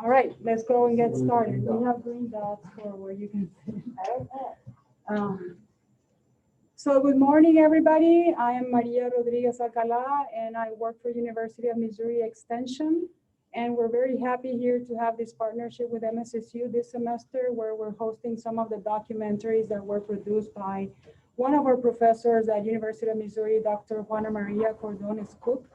All right, let's go and get started. We have green dots for where you can sit. Um, So good morning, everybody. I am Maria Rodriguez Alcala, and I work for University of Missouri Extension. And we're very happy here to have this partnership with MSSU this semester, where we're hosting some of the documentaries that were produced by one of our professors at University of Missouri, Dr. Juana Maria Cordones Cook.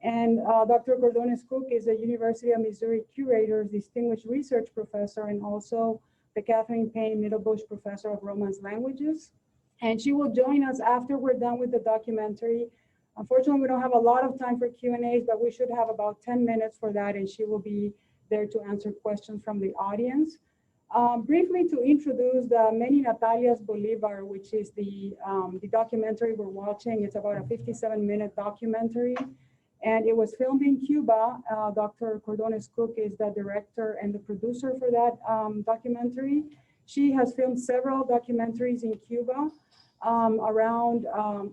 And Dr. Cordones Cook is a University of Missouri Curator's Distinguished Research Professor and also the Catherine Payne Middlebush Professor of Romance Languages. And she will join us after we're done with the documentary. Unfortunately, we don't have a lot of time for Q&As, but we should have about 10 minutes for that, and she will be there to answer questions from the audience. Briefly to introduce the Many Natalias Bolivar, which is the documentary we're watching. It's about a 57-minute documentary, and it was filmed in Cuba. Dr. Cordones Cook is the director and the producer for that documentary. She has filmed several documentaries in Cuba around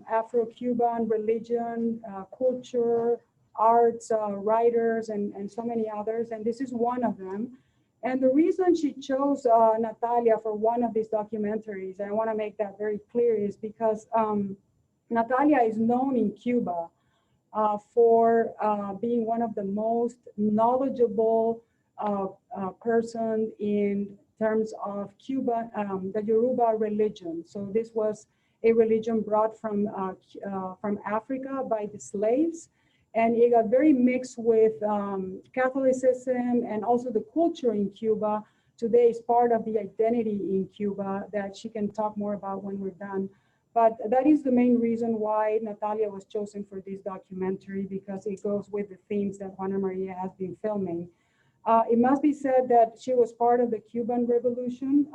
Afro-Cuban religion, culture, arts, writers, and so many others. And this is one of them. And the reason she chose Natalia for one of these documentaries, and I want to make that very clear, is because Natalia is known in Cuba for being one of the most knowledgeable person in terms of Cuba, the Yoruba religion. So this was a religion brought from Africa by the slaves, and it got very mixed with Catholicism and also the culture in Cuba. Today is part of the identity in Cuba that she can talk more about when we're done. But that is the main reason why Natalia was chosen for this documentary, because it goes with the themes that Juana Maria has been filming. It must be said that she was part of the Cuban Revolution,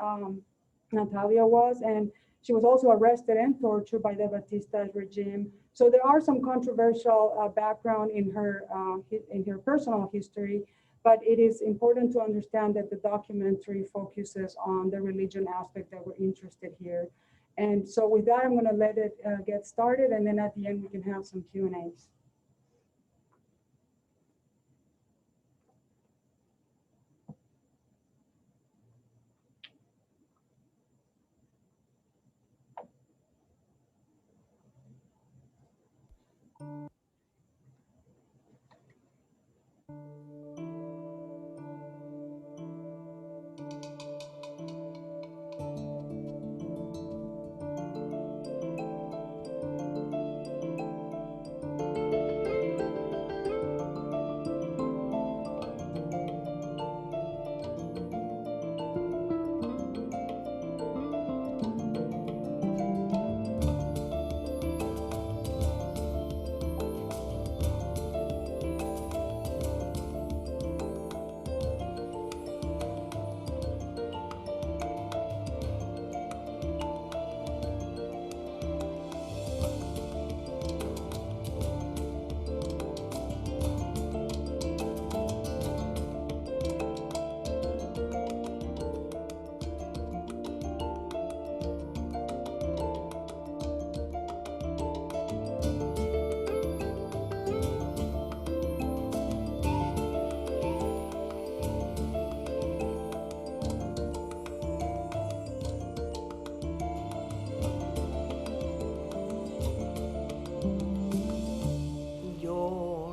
Natalia was, and she was also arrested and tortured by the Batista regime. So there are some controversial background in her personal history, but it is important to understand that the documentary focuses on the religion aspect that we're interested here. And so with that, I'm gonna let it get started, and then at the end we can have some Q&As.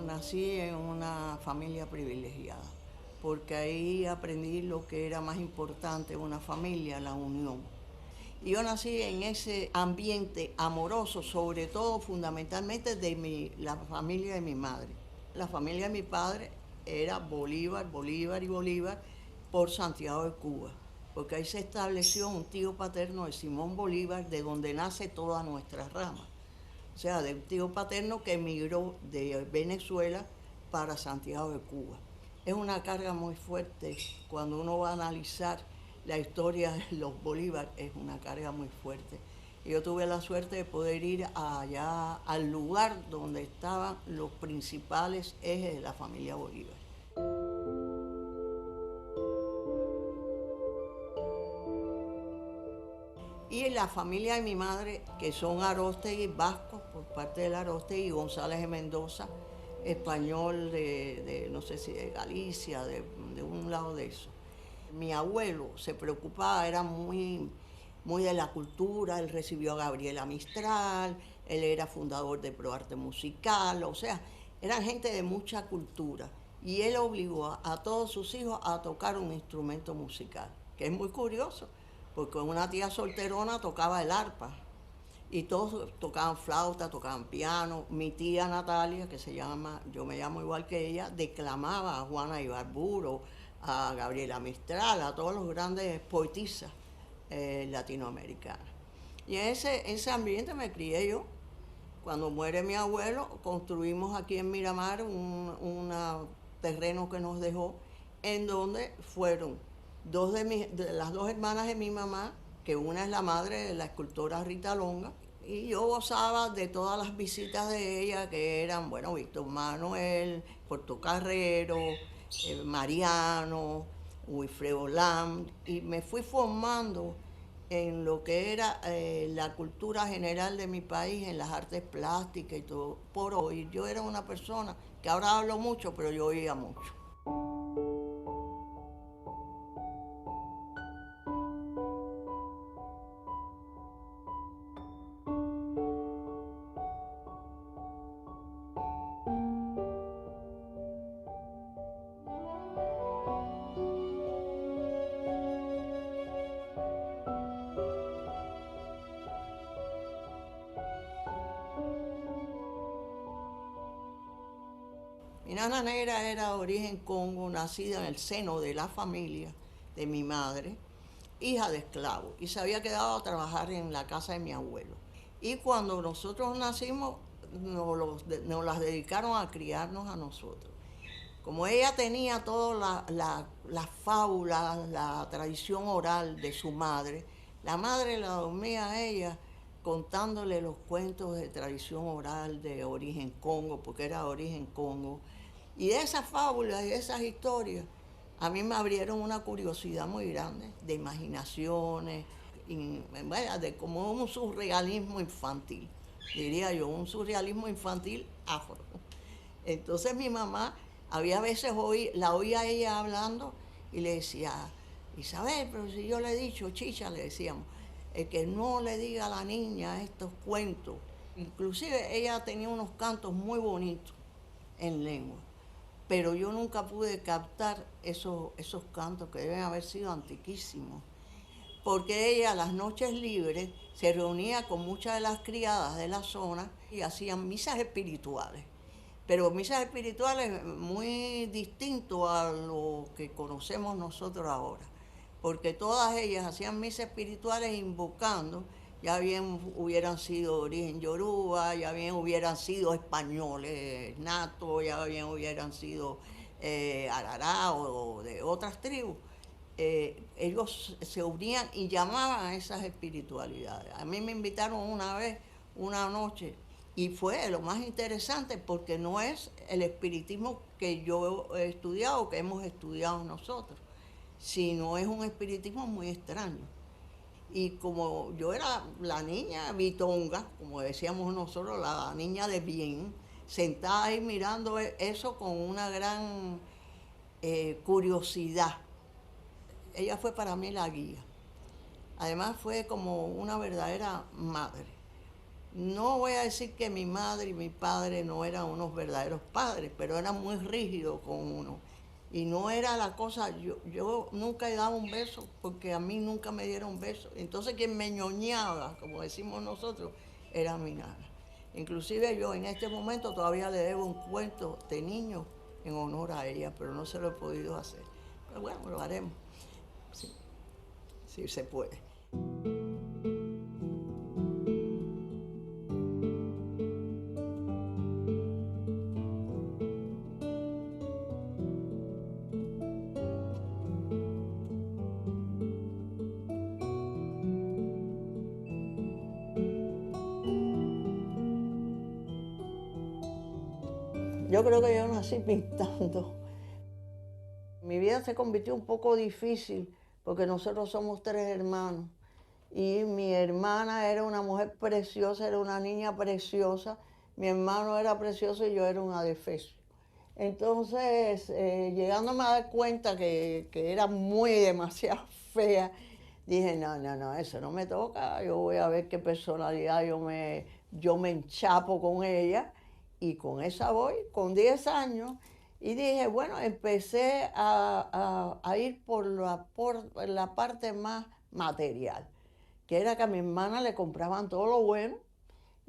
Nací en una familia privilegiada, porque ahí aprendí lo que era más importante en una familia, la unión. Y yo nací en ese ambiente amoroso, sobre todo, fundamentalmente, de la familia de mi madre. La familia de mi padre era Bolívar, Bolívar y Bolívar por Santiago de Cuba, porque ahí se estableció un tío paterno de Simón Bolívar, de donde nace toda nuestra rama. O sea, de un tío paterno que emigró de Venezuela para Santiago de Cuba. Es una carga muy fuerte cuando uno va a analizar la historia de los Bolívar, es una carga muy fuerte. Y yo tuve la suerte de poder ir allá al lugar donde estaban los principales ejes de la familia Bolívar. Y la familia de mi madre, que son Aróstegui vascos, por parte del Aróstegui, y González de Mendoza, español no sé si de Galicia, de de un lado de eso. Mi abuelo se preocupaba, era muy, muy de la cultura, él recibió a Gabriela Mistral, él era fundador de ProArte Musical, o sea, eran gente de mucha cultura. Y él obligó a todos sus hijos a tocar un instrumento musical, que es muy curioso, porque una tía solterona tocaba el arpa, y todos tocaban flauta, tocaban piano. Mi tía Natalia, que se llama, yo me llamo igual que ella, declamaba a Juana Ibarburo, a Gabriela Mistral, a todos los grandes poetisas latinoamericanas. Y en ese ambiente me crié yo. Cuando muere mi abuelo, construimos aquí en Miramar un terreno que nos dejó, en donde fueron de las dos hermanas de mi mamá, que una es la madre de la escultora Rita Longa, y yo gozaba de todas las visitas de ella, que eran, bueno, Víctor Manuel, Portocarrero, Mariano, Wilfredo Lam, y me fui formando en lo que era la cultura general de mi país, en las artes plásticas y todo, por oír. Yo era una persona que ahora hablo mucho, pero yo oía mucho. Mi nana negra era de origen congo, nacida en el seno de la familia de mi madre, hija de esclavos, y se había quedado a trabajar en la casa de mi abuelo. Y cuando nosotros nacimos, nos las dedicaron a criarnos a nosotros. Como ella tenía todas las fábulas, la tradición oral de su madre, la madre la dormía a ella contándole los cuentos de tradición oral de origen congo, porque era de origen congo. Y de esas fábulas y de esas historias, a mí me abrieron una curiosidad muy grande de imaginaciones, de como un surrealismo infantil, diría yo, un surrealismo infantil afro. Entonces mi mamá, había veces la oía ella hablando y le decía, Isabel, pero si yo le he dicho, Chicha, le decíamos, que no le diga a la niña estos cuentos. Inclusive ella tenía unos cantos muy bonitos en lengua, pero yo nunca pude captar esos cantos que deben haber sido antiquísimos, porque ella las noches libres se reunía con muchas de las criadas de la zona y hacían misas espirituales, pero misas espirituales muy distinto a lo que conocemos nosotros ahora, porque todas ellas hacían misas espirituales invocando, ya bien hubieran sido de origen yoruba, ya bien hubieran sido españoles natos, ya bien hubieran sido arará o de otras tribus. Ellos se unían y llamaban a esas espiritualidades. A mí me invitaron una vez, una noche, y fue lo más interesante porque no es el espiritismo que yo he estudiado, que hemos estudiado nosotros, sino es un espiritismo muy extraño. Y como yo era la niña bitonga, como decíamos nosotros, la niña de bien, sentada ahí mirando eso con una gran curiosidad, ella fue para mí la guía. Además fue como una verdadera madre. No voy a decir que mi madre y mi padre no eran unos verdaderos padres, pero eran muy rígidos con uno. Y no era la cosa, yo nunca he dado un beso, porque a mí nunca me dieron un beso. Entonces quien me ñoñaba, como decimos nosotros, era mi nana. Inclusive yo en este momento todavía le debo un cuento de niño en honor a ella, pero no se lo he podido hacer. Pero bueno, lo haremos. Sí, sí se puede. Yo creo que yo nací pintando. Mi vida se convirtió un poco difícil porque nosotros somos tres hermanos y mi hermana era una mujer preciosa, era una niña preciosa, mi hermano era precioso y yo era una adefesio. Entonces, llegándome a dar cuenta que era demasiado fea, dije, no, eso no me toca, yo voy a ver qué personalidad yo me enchapo con ella, y con esa voy, con 10 años, y dije, bueno, empecé a ir por la parte más material, que era que a mi hermana le compraban todo lo bueno,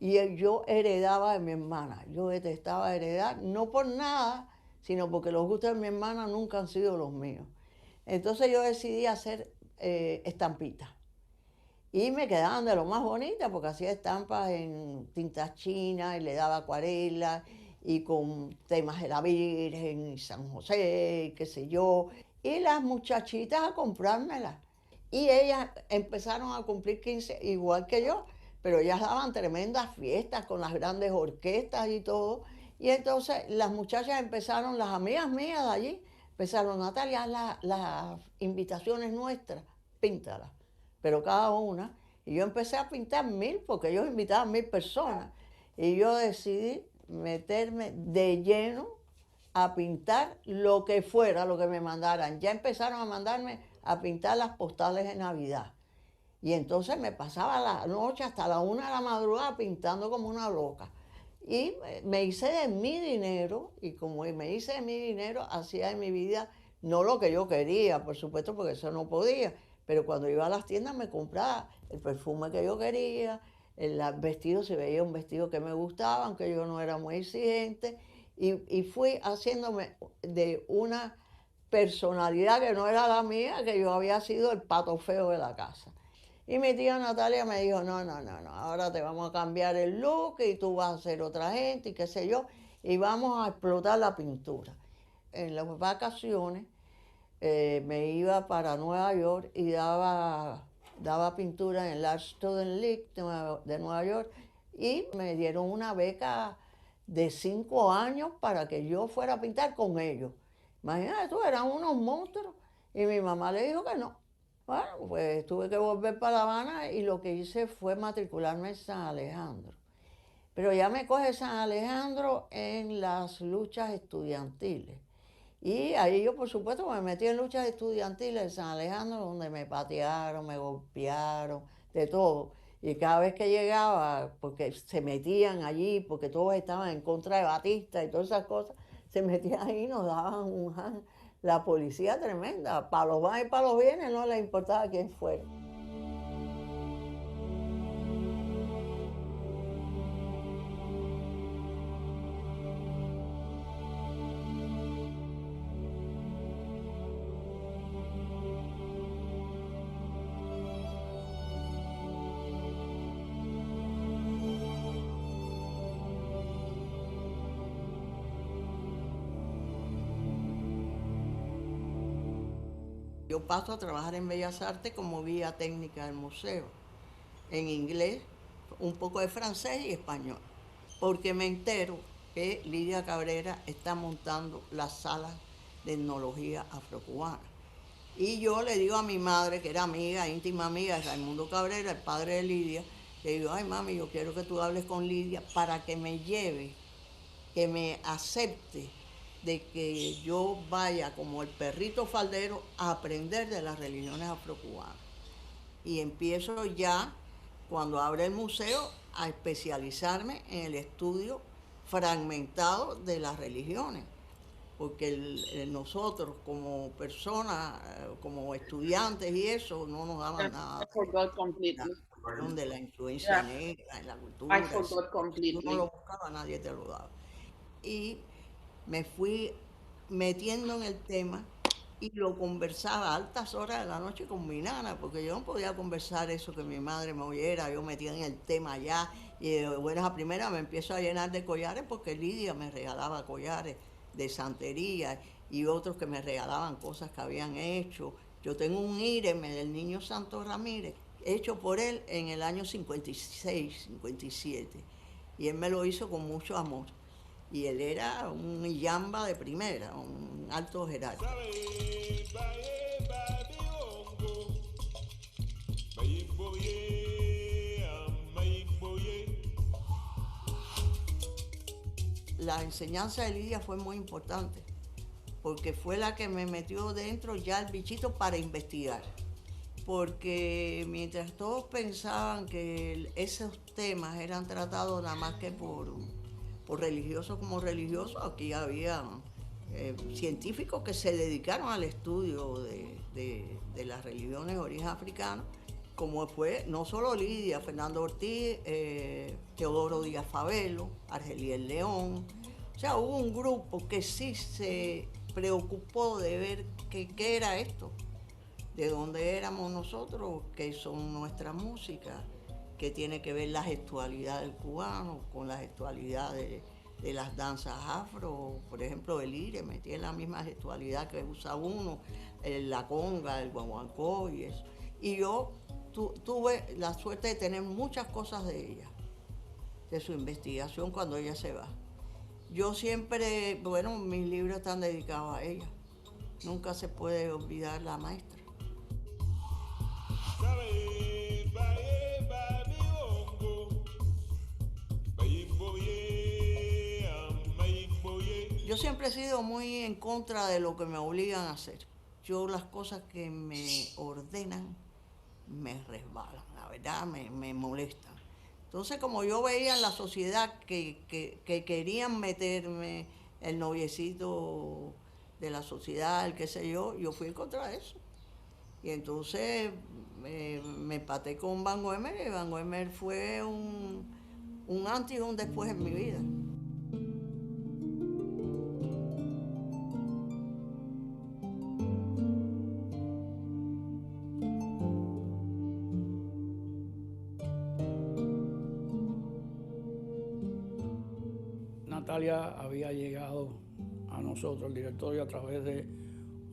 y yo heredaba de mi hermana. Yo detestaba heredar, no por nada, sino porque los gustos de mi hermana nunca han sido los míos. Entonces yo decidí hacer estampitas. Y me quedaban de lo más bonitas, porque hacía estampas en tintas chinas y le daba acuarela y con temas de la Virgen y San José, y qué sé yo. Y las muchachitas a comprármelas. Y ellas empezaron a cumplir 15 igual que yo, pero ellas daban tremendas fiestas con las grandes orquestas y todo. Y entonces las muchachas empezaron, las amigas mías de allí, empezaron, Natalia, las invitaciones nuestras, píntalas, pero cada una. Y yo empecé a pintar 1000, porque ellos invitaban 1000 personas. Y yo decidí meterme de lleno a pintar lo que fuera, lo que me mandaran. Ya empezaron a mandarme a pintar las postales de Navidad. Y entonces me pasaba la noche hasta la 1 de la madrugada pintando como una loca. Y me hice de mi dinero, y como me hice de mi dinero, hacía de mi vida no lo que yo quería, por supuesto, porque eso no podía, pero cuando iba a las tiendas me compraba el perfume que yo quería, el vestido, si veía un vestido que me gustaba, aunque yo no era muy exigente, y fui haciéndome de una personalidad que no era la mía, que yo había sido el pato feo de la casa. Y mi tía Natalia me dijo, no, ahora te vamos a cambiar el look y tú vas a ser otra gente y qué sé yo, y vamos a explotar la pintura. En las vacaciones me iba para Nueva York y daba pintura en el Art Student League de Nueva York, y me dieron una beca de 5 años para que yo fuera a pintar con ellos. Imagínate tú, eran unos monstruos, y mi mamá le dijo que no. Bueno, pues tuve que volver para La Habana, y lo que hice fue matricularme en San Alejandro. Pero ya me coge San Alejandro en las luchas estudiantiles. Y ahí yo, por supuesto, me metí en luchas estudiantiles en San Alejandro, donde me patearon, me golpearon, de todo. Y cada vez que llegaba, porque se metían allí, porque todos estaban en contra de Batista y todas esas cosas, se metían ahí y nos daban la policía tremenda. Para los van y para los vienes no les importaba quién fuera. Yo paso a trabajar en Bellas Artes como guía técnica del museo, en inglés, un poco de francés y español, porque me entero que Lidia Cabrera está montando las salas de etnología afrocubana. Y yo le digo a mi madre, que era amiga, íntima amiga de Raimundo Cabrera, el padre de Lidia, le digo, ay mami, yo quiero que tú hables con Lidia para que me lleve, que me acepte de que yo vaya como el perrito faldero a aprender de las religiones afrocubanas. Y empiezo ya, cuando abre el museo, a especializarme en el estudio fragmentado de las religiones, porque nosotros como personas, como estudiantes y eso, no nos daban nada. I forgot completely. De la influencia negra en la cultura. I forgot completely. Tú no lo buscaba, nadie te lo daba. Y me fui metiendo en el tema y lo conversaba a altas horas de la noche con mi nana, porque yo no podía conversar eso que mi madre me oyera. Yo metía en el tema ya, y de buenas a primeras me empiezo a llenar de collares, porque Lidia me regalaba collares de santería y otros que me regalaban cosas que habían hecho. Yo tengo un íreme del Niño Santo Ramírez, hecho por él en el año 56, 57, y él me lo hizo con mucho amor. Y él era un yamba de primera, un alto jerarca. la enseñanza de Lidia fue muy importante, porque fue la que me metió dentro ya el bichito para investigar. Porque mientras todos pensaban que esos temas eran tratados nada más que por religiosos como religiosos, aquí había científicos que se dedicaron al estudio de las religiones de origen africano, como fue no solo Lidia, Fernando Ortiz, Teodoro Díaz Fabelo, Argeliel León. O sea, hubo un grupo que sí se preocupó de ver qué era esto, de dónde éramos nosotros, qué son nuestra música, qué tiene que ver la gestualidad del cubano con la gestualidad de las danzas afro. Por ejemplo, el íreme tiene la misma gestualidad que usa uno, la conga, el guaguancó y eso. Y yo tuve la suerte de tener muchas cosas de ella, de su investigación cuando ella se va. Yo siempre, bueno, mis libros están dedicados a ella. Nunca se puede olvidar la maestra. Yo siempre he sido muy en contra de lo que me obligan a hacer. Yo las cosas que me ordenan me resbalan, la verdad me molestan. Entonces, como yo veía en la sociedad que querían meterme el noviecito de la sociedad, el qué sé yo fui en contra de eso. Y entonces me empaté con Van Goemer, y Van Goemer fue un antes y un después en mi vida. Natalia había llegado a nosotros, el directorio, a través de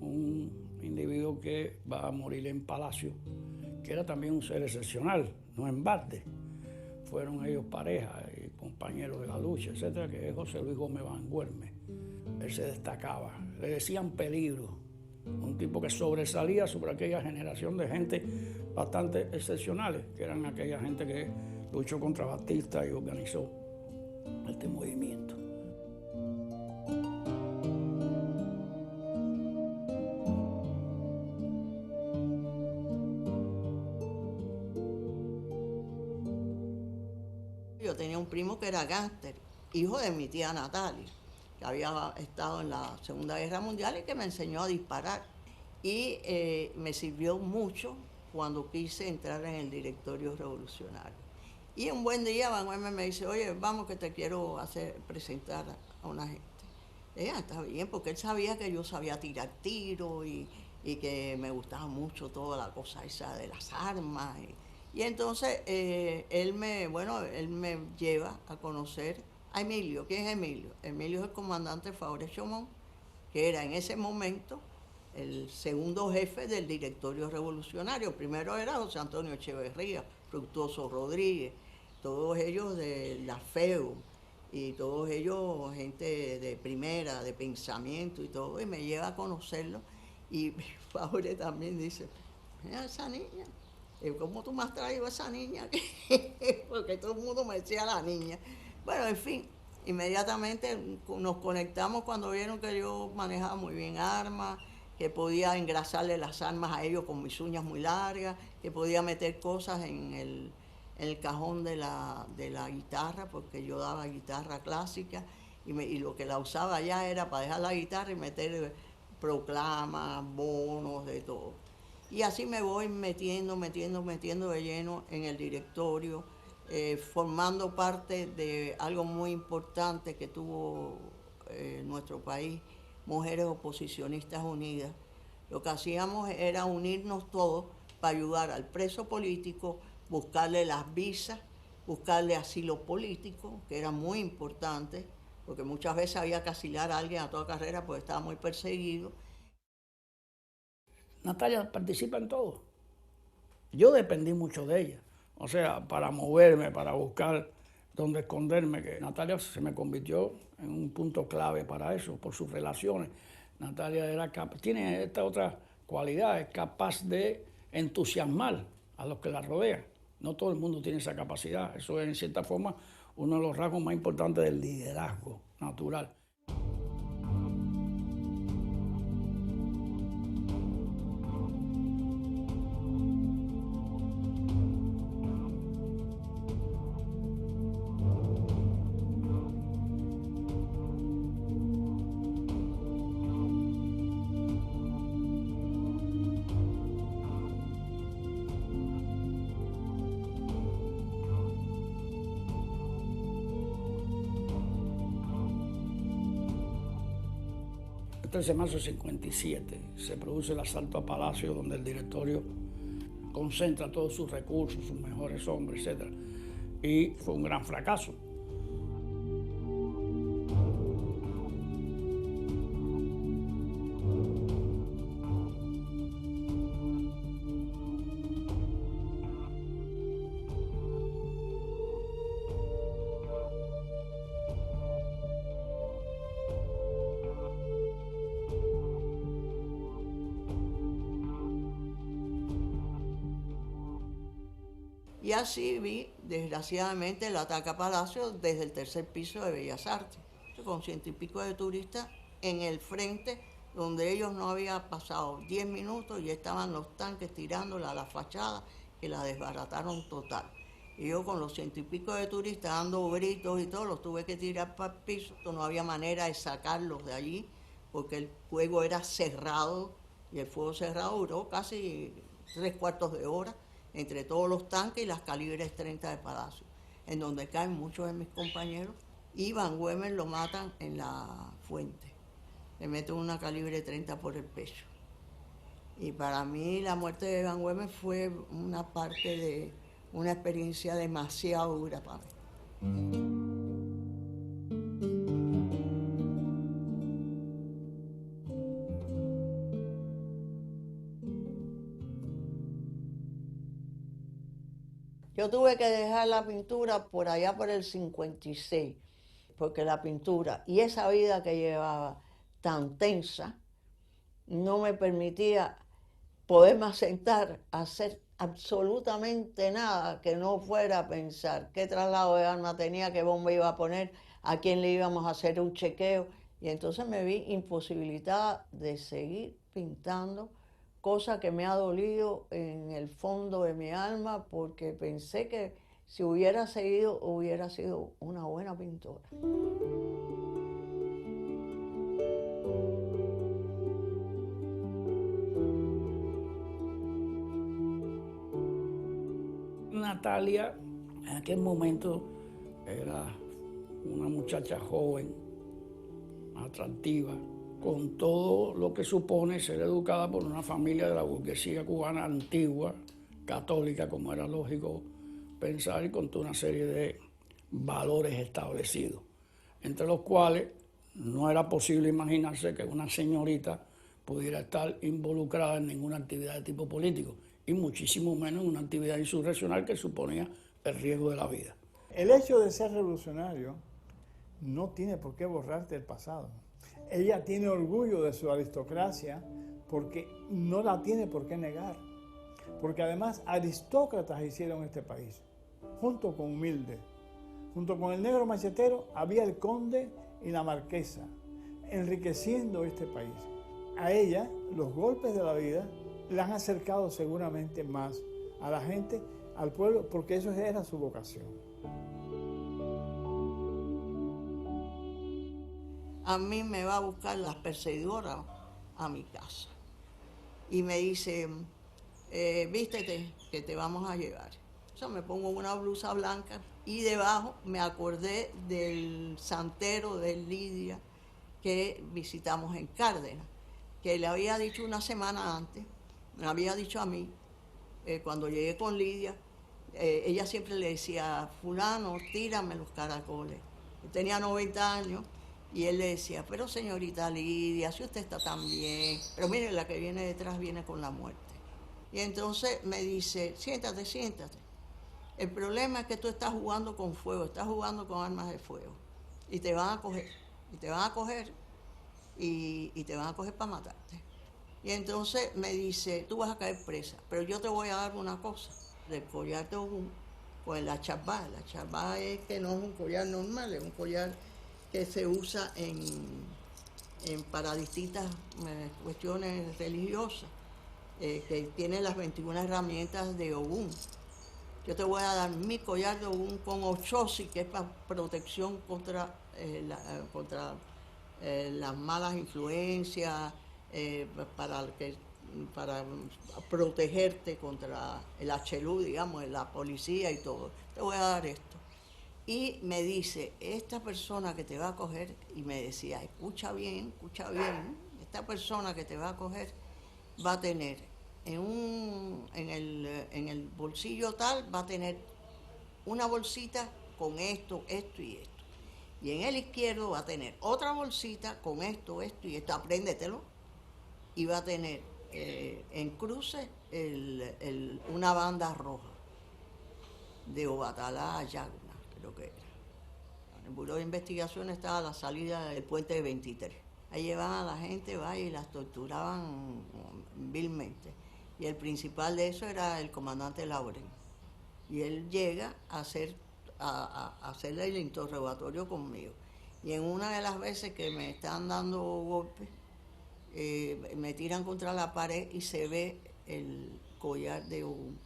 un individuo que va a morir en Palacio, que era también un ser excepcional, no en balde. Fueron ellos pareja y compañeros de la lucha, etcétera, que es José Luis Gómez Van Guerme. Él se destacaba, le decían peligro, un tipo que sobresalía sobre aquella generación de gente bastante excepcionales, que eran aquella gente que luchó contra Batista y organizó este movimiento. Yo tenía un primo que era gángster, hijo de mi tía Natalia, que había estado en la Segunda Guerra Mundial y que me enseñó a disparar. Y me sirvió mucho cuando quise entrar en el directorio revolucionario. Y un buen día Van Guerme me dice, oye, vamos que te quiero presentar a una gente. Ella está bien, porque él sabía que yo sabía tirar tiro y que me gustaba mucho toda la cosa esa de las armas. Y entonces él me lleva a conocer a Emilio. ¿Quién es Emilio? Emilio es el comandante Faure Chomón, que era en ese momento el segundo jefe del directorio revolucionario. Primero era José Antonio Echeverría, Fructuoso Rodríguez, todos ellos de la FEU, y todos ellos gente de primera, de pensamiento y todo, y me lleva a conocerlo. Y Faure también dice, mira esa niña, ¿cómo tú me has traído a esa niña? Porque todo el mundo me decía la niña. Bueno, en fin, inmediatamente nos conectamos cuando vieron que yo manejaba muy bien armas, que podía engrasarle las armas a ellos con mis uñas muy largas, que podía meter cosas en el cajón de la guitarra, porque yo daba guitarra clásica, y lo que la usaba allá era para dejar la guitarra y meter proclamas, bonos, de todo. Y así me voy metiendo de lleno en el directorio, formando parte de algo muy importante que tuvo nuestro país, Mujeres Oposicionistas Unidas. Lo que hacíamos era unirnos todos para ayudar al preso político, buscarle las visas, buscarle asilo político, que era muy importante, porque muchas veces había que asilar a alguien a toda carrera porque estaba muy perseguido. Natalia participa en todo. Yo dependí mucho de ella. O sea, para moverme, para buscar dónde esconderme, que Natalia se me convirtió en un punto clave para eso, por sus relaciones. Natalia tiene esta otra cualidad, es capaz de entusiasmar a los que la rodean. No todo el mundo tiene esa capacidad. Eso es, en cierta forma, uno de los rasgos más importantes del liderazgo. natural. El 13 de marzo del 57 se produce el asalto a Palacio, donde el directorio concentra todos sus recursos, sus mejores hombres, etc. Y fue un gran fracaso. Y así vi, desgraciadamente, el ataque a Palacio desde el tercer piso de Bellas Artes, con 100 y pico de turistas en el frente, donde ellos no habían pasado 10 minutos y estaban los tanques tirándola a la fachada, que la desbarataron total. Y yo con los 100 y pico de turistas dando gritos y todo, los tuve que tirar para el piso, no había manera de sacarlos de allí, porque el fuego era cerrado, y el fuego cerrado duró casi 3/4 de hora, entre todos los tanques y las calibres 30 de Palacio, en donde caen muchos de mis compañeros, y Van Güemes lo matan en la fuente. Le meten una calibre 30 por el pecho. Y para mí la muerte de Van Güemes fue una parte de una experiencia demasiado dura para mí. Yo tuve que dejar la pintura por allá por el 56, porque la pintura y esa vida que llevaba tan tensa no me permitía poderme sentar a hacer absolutamente nada que no fuera a pensar qué traslado de arma tenía, qué bomba iba a poner, a quién le íbamos a hacer un chequeo. Y entonces me vi imposibilitada de seguir pintando, cosa que me ha dolido en el fondo de mi alma, porque pensé que si hubiera seguido, hubiera sido una buena pintora. Natalia en aquel momento era una muchacha joven, atractiva, con todo lo que supone ser educada por una familia de la burguesía cubana antigua, católica, como era lógico pensar, y con toda una serie de valores establecidos, entre los cuales no era posible imaginarse que una señorita pudiera estar involucrada en ninguna actividad de tipo político, y muchísimo menos en una actividad insurreccional que suponía el riesgo de la vida. El hecho de ser revolucionario no tiene por qué borrarte el pasado. Ella tiene orgullo de su aristocracia porque no la tiene por qué negar. Porque además aristócratas hicieron este país, junto con humildes. Junto con el negro machetero había el conde y la marquesa, enriqueciendo este país. A ella, los golpes de la vida la han acercado seguramente más a la gente, al pueblo, porque eso era su vocación. A mí me va a buscar las perseguidoras a mi casa y me dice, vístete que te vamos a llevar. Yo me pongo una blusa blanca y debajo me acordé del santero de Lidia que visitamos en Cárdenas, que le había dicho una semana antes, me había dicho a mí, cuando llegué con Lidia, ella siempre le decía, fulano, tírame los caracoles. Él tenía 90 años y él le decía, pero señorita Lidia, si usted está tan bien, pero mire, la que viene detrás viene con la muerte. Y entonces me dice, siéntate, siéntate. El problema es que tú estás jugando con fuego, estás jugando con armas de fuego. Y te van a coger, y te van a coger, y te van a coger para matarte. Y entonces me dice, tú vas a caer presa, pero yo te voy a dar una cosa. El collar de Ogún, pues la charbá es que no es un collar normal, es un collar que se usa para distintas cuestiones religiosas, que tiene las 21 herramientas de Ogún. Yo te voy a dar mi collar de Ogún con Ochosi, que es para protección contra las malas influencias, para protegerte contra el Achelú, digamos, la policía y todo. Te voy a dar esto. Y me dice, esta persona que te va a coger, y me decía, escucha bien, esta persona que te va a coger va a tener en el bolsillo tal, va a tener una bolsita con esto, esto y esto. Y en el izquierdo va a tener otra bolsita con esto, esto y esto, apréndetelo. Y va a tener en cruce una banda roja de Obatalá a Yagna, creo que era. El Buró de Investigación estaba a la salida del puente de 23. Ahí llevaban a la gente, y las torturaban vilmente. Y el principal de eso era el comandante Lauren. Y él llega a hacerle el interrogatorio conmigo. Y en una de las veces que me están dando golpes, me tiran contra la pared y se ve el collar de Ogún.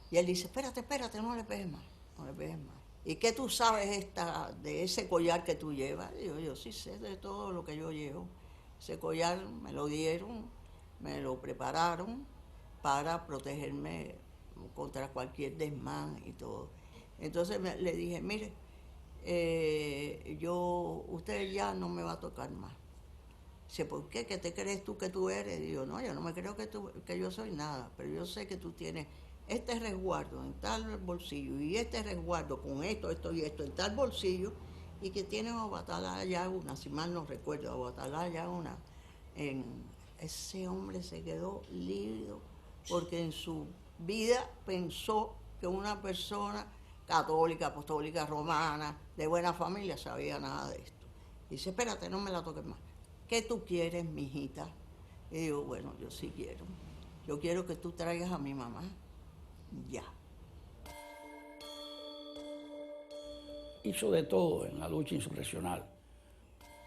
Y él dice, espérate, no le pegues más. ¿Y qué tú sabes de ese collar que tú llevas? Y yo sí sé de todo lo que yo llevo. Ese collar me lo dieron, me lo prepararon para protegerme contra cualquier desmán y todo. Entonces le dije, mire, usted ya no me va a tocar más. Dice, ¿por qué? ¿Qué te crees tú que tú eres? Digo, no, yo no me creo que yo soy nada, pero yo sé que tú tienes este resguardo en tal bolsillo y este resguardo con esto y esto en tal bolsillo, y que tienes a Obatalá Yagna, si mal no recuerdo, a Obatalá Yagna. Ese hombre se quedó lívido porque en su vida pensó que una persona católica, apostólica, romana, de buena familia, sabía nada de esto. Dice, espérate, no me la toques más. ¿Qué tú quieres, mijita? Y digo, bueno, yo sí quiero. Yo quiero que tú traigas a mi mamá. Ya. Hizo de todo en la lucha insurreccional.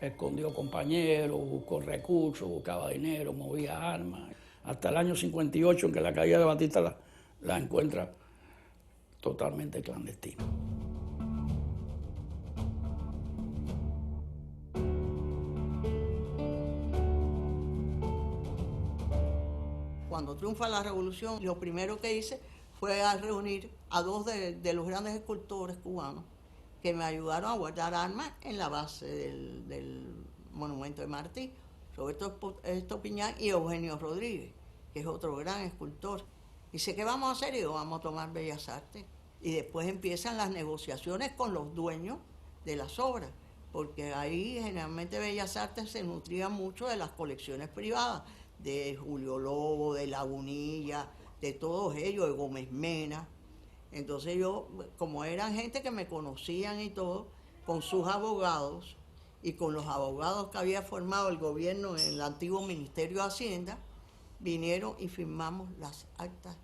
Escondió compañeros, buscó recursos, buscaba dinero, movía armas. Hasta el año 58, en que la caída de Batista la encuentra totalmente clandestina. Cuando triunfa la revolución, lo primero que hice fue a reunir a dos de los grandes escultores cubanos que me ayudaron a guardar armas en la base del monumento de Martí, Roberto Estopiñán y Eugenio Rodríguez, que es otro gran escultor. Dice, ¿qué vamos a hacer? Y yo, vamos a tomar Bellas Artes. Y después empiezan las negociaciones con los dueños de las obras, porque ahí generalmente Bellas Artes se nutría mucho de las colecciones privadas, de Julio Lobo, de Lagunilla, de todos ellos, de Gómez Mena. Entonces yo, como eran gente que me conocían y todo, con sus abogados y con los abogados que había formado el gobierno en el antiguo Ministerio de Hacienda, vinieron y firmamos las actas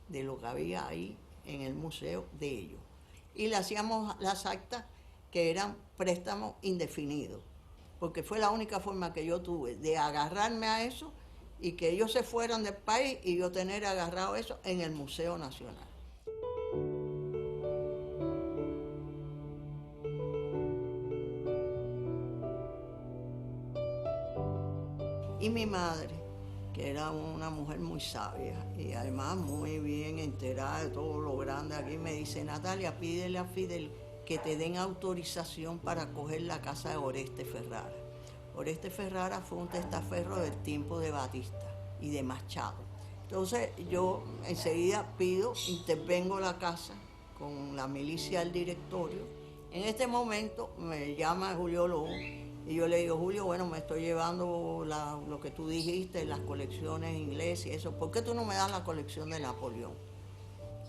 de lo que había ahí en el museo de ellos. Y le hacíamos las actas que eran préstamos indefinidos, porque fue la única forma que yo tuve de agarrarme a eso y que ellos se fueran del país y yo tener agarrado eso en el Museo Nacional. Y mi madre, que era una mujer muy sabia y además muy bien enterada de todo lo grande aquí, me dice, Natalia, pídele a Fidel que te den autorización para coger la casa de Oreste Ferrara. Oreste Ferrara fue un testaferro del tiempo de Batista y de Machado. Entonces yo enseguida intervengo la casa con la milicia del directorio. En este momento me llama Julio Lobo y yo le digo, Julio, bueno, me estoy llevando lo que tú dijiste, las colecciones inglesas y eso, ¿por qué tú no me das la colección de Napoleón?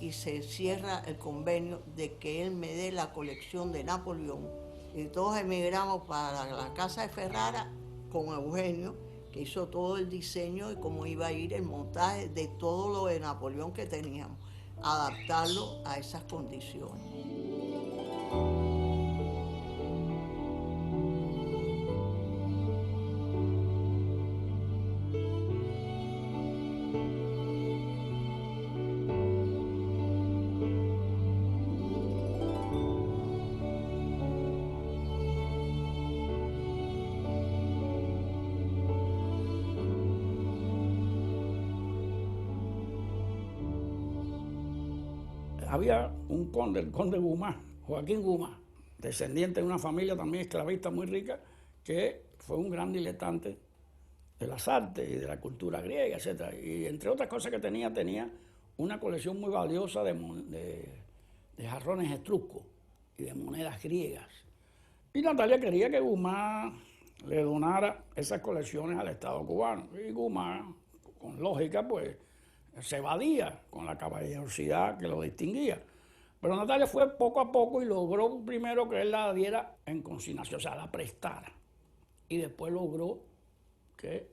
Y se cierra el convenio de que él me dé la colección de Napoleón. Y todos emigramos para la casa de Ferrara con Eugenio, que hizo todo el diseño y cómo iba a ir el montaje de todo lo de Napoleón que teníamos, adaptarlo a esas condiciones. había un conde, el conde Gumá, Joaquín Gumá, descendiente de una familia también esclavista muy rica, que fue un gran diletante de las artes y de la cultura griega, etc. Y entre otras cosas que tenía una colección muy valiosa de jarrones etruscos y de monedas griegas. Y Natalia quería que Gumá le donara esas colecciones al Estado cubano. Y Gumá, con lógica, pues se evadía con la caballerosidad que lo distinguía. Pero Natalia fue poco a poco y logró primero que él la diera en consignación, o sea, la prestara. Y después logró que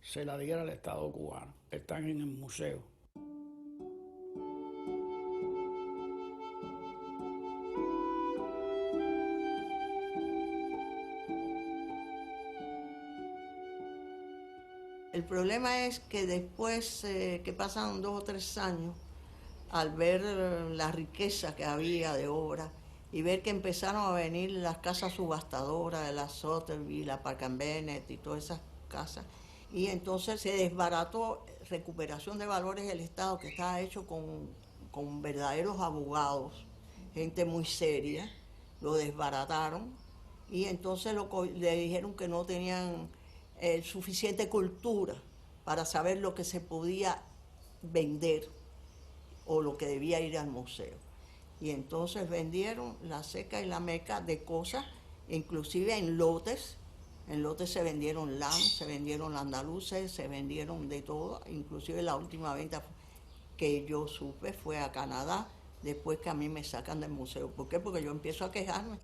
se la diera al Estado cubano. Están en el museo. El problema es que después que pasan 2 o 3 años, al ver la riqueza que había de obra y ver que empezaron a venir las casas subastadoras de la Sotheby, la Park and Bennett y todas esas casas, y entonces se desbarató recuperación de valores del Estado, que estaba hecho con verdaderos abogados, gente muy seria, lo desbarataron y entonces le dijeron que no tenían suficiente cultura para saber lo que se podía vender o lo que debía ir al museo. Y entonces vendieron la ceca y la meca de cosas, inclusive en lotes. En lotes se vendieron lambs, se vendieron andaluces, se vendieron de todo. Inclusive la última venta que yo supe fue a Canadá, después que a mí me sacan del museo. ¿Por qué? Porque yo empiezo a quejarme.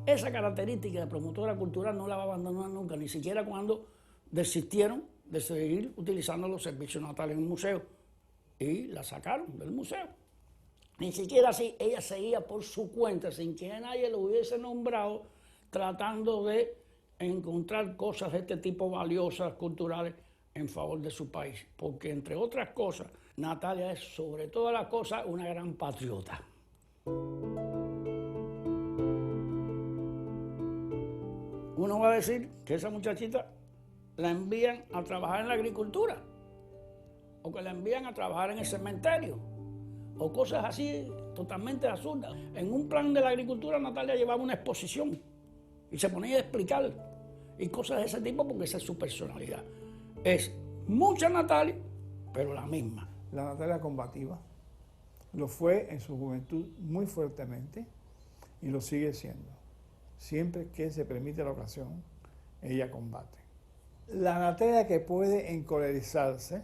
Esa característica de promotora cultural no la va a abandonar nunca, ni siquiera cuando desistieron de seguir utilizando los servicios de Natalia en el museo y la sacaron del museo. Ni siquiera así, ella seguía por su cuenta, sin que nadie lo hubiese nombrado, tratando de encontrar cosas de este tipo valiosas, culturales, en favor de su país. Porque, entre otras cosas, Natalia es, sobre todas las cosas, una gran patriota. Uno va a decir que esa muchachita la envían a trabajar en la agricultura, o que la envían a trabajar en el cementerio, o cosas así totalmente absurdas. En un plan de la agricultura, Natalia llevaba una exposición y se ponía a explicar y cosas de ese tipo, porque esa es su personalidad. Es mucha Natalia, pero la misma. La Natalia combativa lo fue en su juventud muy fuertemente y lo sigue siendo. Siempre que se permite la ocasión, ella combate. La Natalia que puede encolerizarse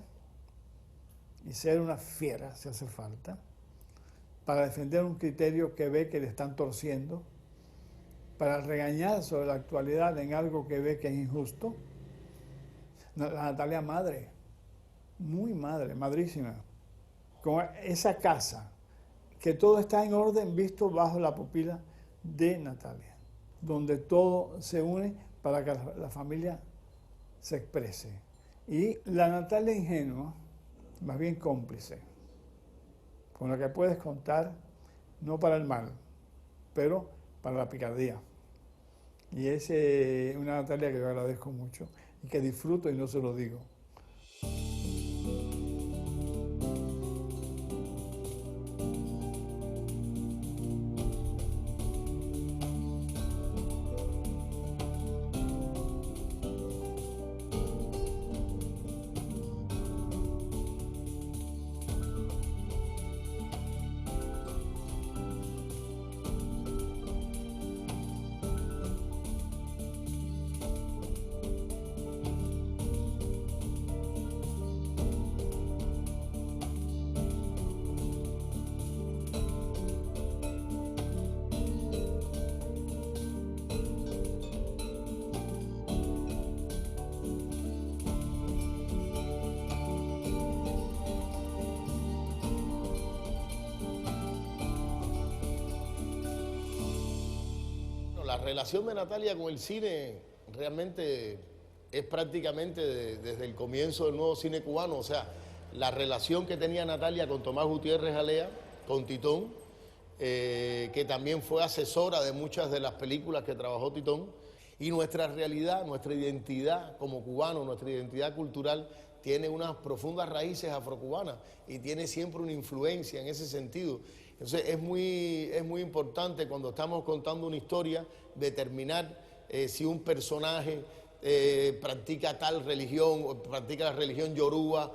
y ser una fiera, si hace falta, para defender un criterio que ve que le están torciendo, para regañar sobre la actualidad en algo que ve que es injusto. La Natalia madre, muy madre, madrísima, con esa casa, que todo está en orden visto bajo la pupila de Natalia, donde todo se une para que la familia se exprese. Y la Natalia ingenua, más bien cómplice, con la que puedes contar, no para el mal, pero para la picardía. Y es una Natalia que yo agradezco mucho y que disfruto y no se lo digo. La relación de Natalia con el cine realmente es prácticamente desde el comienzo del nuevo cine cubano. O sea, la relación que tenía Natalia con Tomás Gutiérrez Alea, con Titón, que también fue asesora de muchas de las películas que trabajó Titón. Y nuestra realidad, nuestra identidad como cubanos, nuestra identidad cultural, tiene unas profundas raíces afrocubanas y tiene siempre una influencia en ese sentido. Entonces es muy importante cuando estamos contando una historia determinar si un personaje practica tal religión o practica la religión yoruba.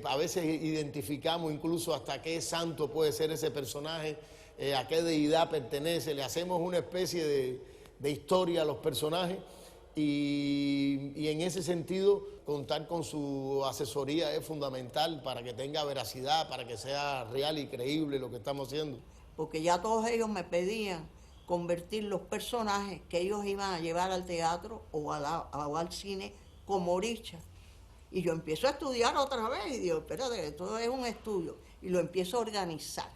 A veces identificamos incluso hasta qué santo puede ser ese personaje, a qué deidad pertenece, le hacemos una especie de historia a los personajes y en ese sentido contar con su asesoría es fundamental para que tenga veracidad, para que sea real y creíble lo que estamos haciendo. Porque ya todos ellos me pedían convertir los personajes que ellos iban a llevar al teatro o al cine como orichas. Y yo empiezo a estudiar otra vez y digo, espérate, esto es un estudio. Y lo empiezo a organizar.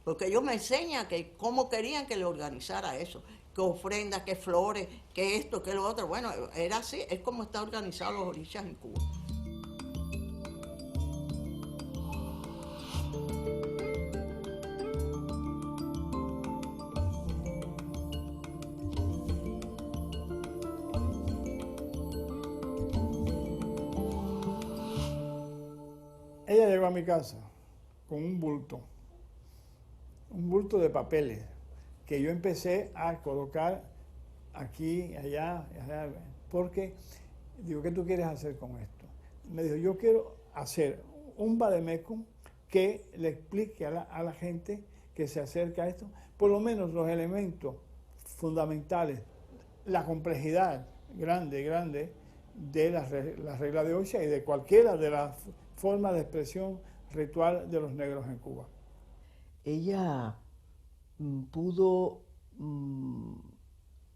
Porque ellos me enseñan que cómo querían que le organizara eso. Qué ofrendas, qué flores, qué esto, qué lo otro. Bueno, era así, es como está organizado los orichas en Cuba. Ella llegó a mi casa con un bulto de papeles que yo empecé a colocar aquí, allá, porque digo, ¿qué tú quieres hacer con esto? Me dijo, yo quiero hacer un vademecum que le explique a la gente que se acerca a esto, por lo menos los elementos fundamentales, la complejidad grande de la regla de Ocha y de cualquiera de las formas de expresión ritual de los negros en Cuba. Ella pudo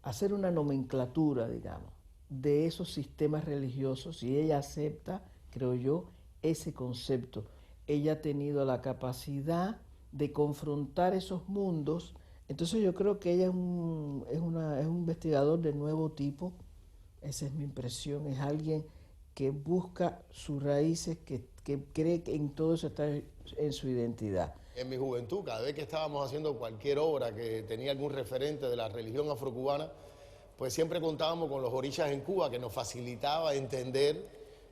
hacer una nomenclatura, digamos, de esos sistemas religiosos y ella acepta, creo yo, ese concepto. Ella ha tenido la capacidad de confrontar esos mundos, entonces yo creo que ella es un investigador de nuevo tipo, esa es mi impresión, es alguien que busca sus raíces, que cree que en todo eso está en su identidad. En mi juventud, cada vez que estábamos haciendo cualquier obra que tenía algún referente de la religión afrocubana, pues siempre contábamos con los orichas en Cuba, que nos facilitaba entender